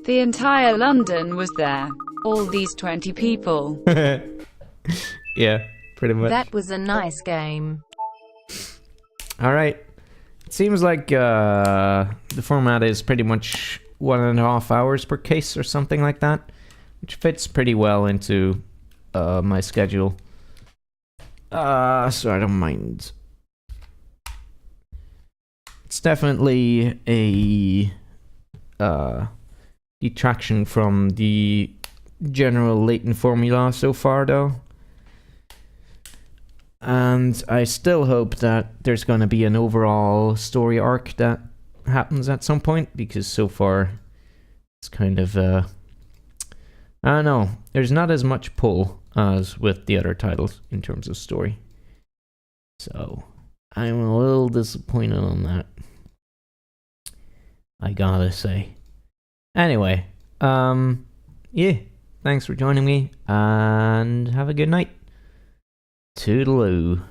The entire London was there. All these 20 people. Yeah, pretty much. That was a nice game. Alright. It seems like the format is pretty much 1.5 hours per case or something like that, which fits pretty well into my schedule. So I don't mind. It's definitely a detraction from the general Layton formula so far, though. And I still hope that there's going to be an overall story arc that happens at some point, because so far it's kind of, I don't know, there's not as much pull as with the other titles in terms of story. So I'm a little disappointed on that, I gotta say. Anyway, yeah, thanks for joining me, and have a good night. Toodaloo.